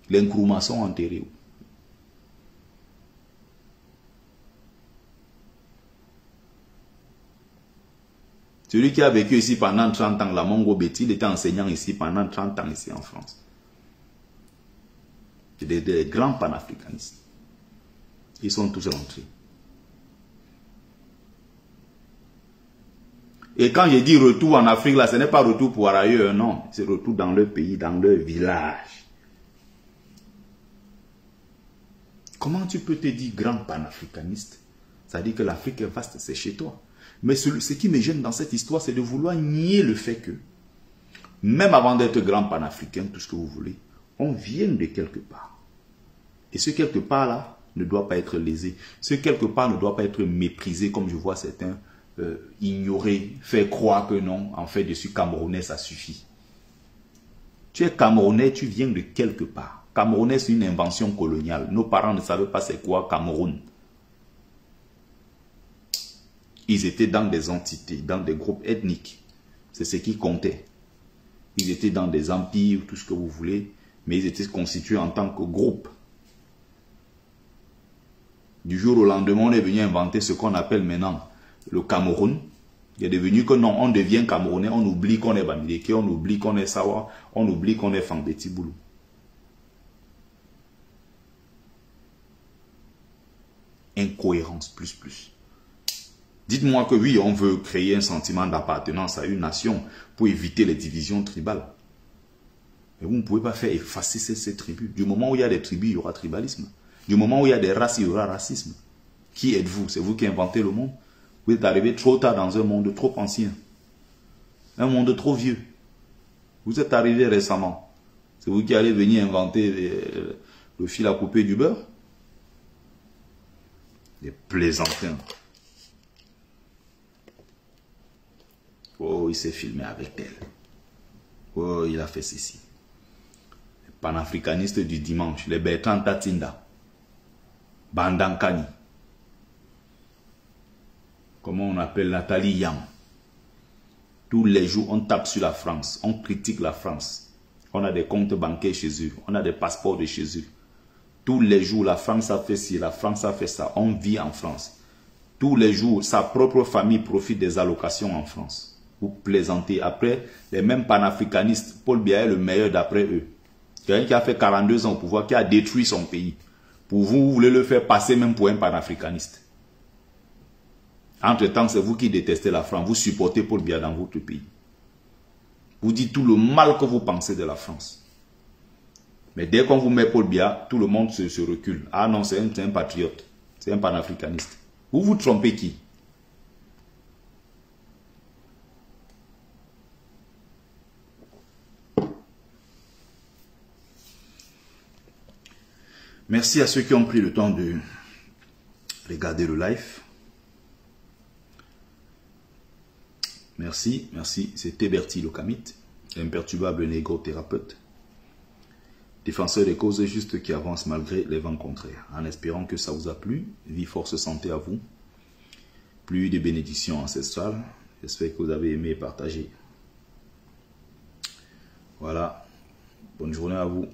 Les Nkrumah sont enterrés où? Celui qui a vécu ici pendant 30 ans, la Mongo Betty, il était enseignant ici pendant 30 ans ici en France. C'est des grands panafricanistes. Ils sont tous rentrés. Et quand je dis retour en Afrique, là, ce n'est pas retour pour ailleurs, non. C'est retour dans leur pays, dans leur village. Comment tu peux te dire grand panafricaniste? Ça dit que l'Afrique est vaste, c'est chez toi. Mais ce qui me gêne dans cette histoire, c'est de vouloir nier le fait que, même avant d'être grand panafricain, tout ce que vous voulez, on vient de quelque part. Et ce quelque part-là ne doit pas être lésé. Ce quelque part ne doit pas être méprisé, comme je vois certains ignorer, faire croire que non, en fait, je suis Camerounais, ça suffit. Tu es Camerounais, tu viens de quelque part. Camerounais, c'est une invention coloniale. Nos parents ne savaient pas c'est quoi Cameroun. Ils étaient dans des entités, dans des groupes ethniques. C'est ce qui comptait. Ils étaient dans des empires, tout ce que vous voulez, mais ils étaient constitués en tant que groupe. Du jour au lendemain, on est venu inventer ce qu'on appelle maintenant le Cameroun. Il est devenu que non, on devient Camerounais, on oublie qu'on est Bamileke, on oublie qu'on est Sawa, on oublie qu'on est Fambeti Boulou. Incohérence plus. Dites-moi que oui, on veut créer un sentiment d'appartenance à une nation pour éviter les divisions tribales. Mais vous ne pouvez pas faire effacer ces tribus. Du moment où il y a des tribus, il y aura tribalisme. Du moment où il y a des races, il y aura racisme. Qui êtes-vous? C'est vous qui inventez le monde. Vous êtes arrivé trop tard dans un monde trop ancien. Un monde trop vieux. Vous êtes arrivé récemment. C'est vous qui allez venir inventer le fil à couper du beurre. Des plaisantins. Oh, il s'est filmé avec elle. Oh, il a fait ceci. Les panafricanistes du dimanche, les Bertrand Tatinda, Bandankani. Comment on appelle Nathalie Yam. Tous les jours, on tape sur la France. On critique la France. On a des comptes bancaires chez eux. On a des passeports de chez eux. Tous les jours, la France a fait ci, la France a fait ça. On vit en France. Tous les jours, sa propre famille profite des allocations en France. Vous plaisantez. Après, les mêmes panafricanistes, Paul Biya est le meilleur d'après eux. Quelqu'un qui a fait 42 ans au pouvoir, qui a détruit son pays. Pour vous, vous voulez le faire passer même pour un panafricaniste. Entre-temps, c'est vous qui détestez la France. Vous supportez Paul Biya dans votre pays. Vous dites tout le mal que vous pensez de la France. Mais dès qu'on vous met Paul Biya, tout le monde se recule. Ah non, c'est un patriote. C'est un panafricaniste. Vous vous trompez qui? Merci à ceux qui ont pris le temps de regarder le live. Merci, merci. C'était Bertie Lokamit, imperturbable négro-thérapeute, défenseur des causes justes qui avancent malgré les vents contraires. En espérant que ça vous a plu, vie, force, santé à vous. Plus de bénédictions ancestrales. J'espère que vous avez aimé et partagé. Voilà. Bonne journée à vous.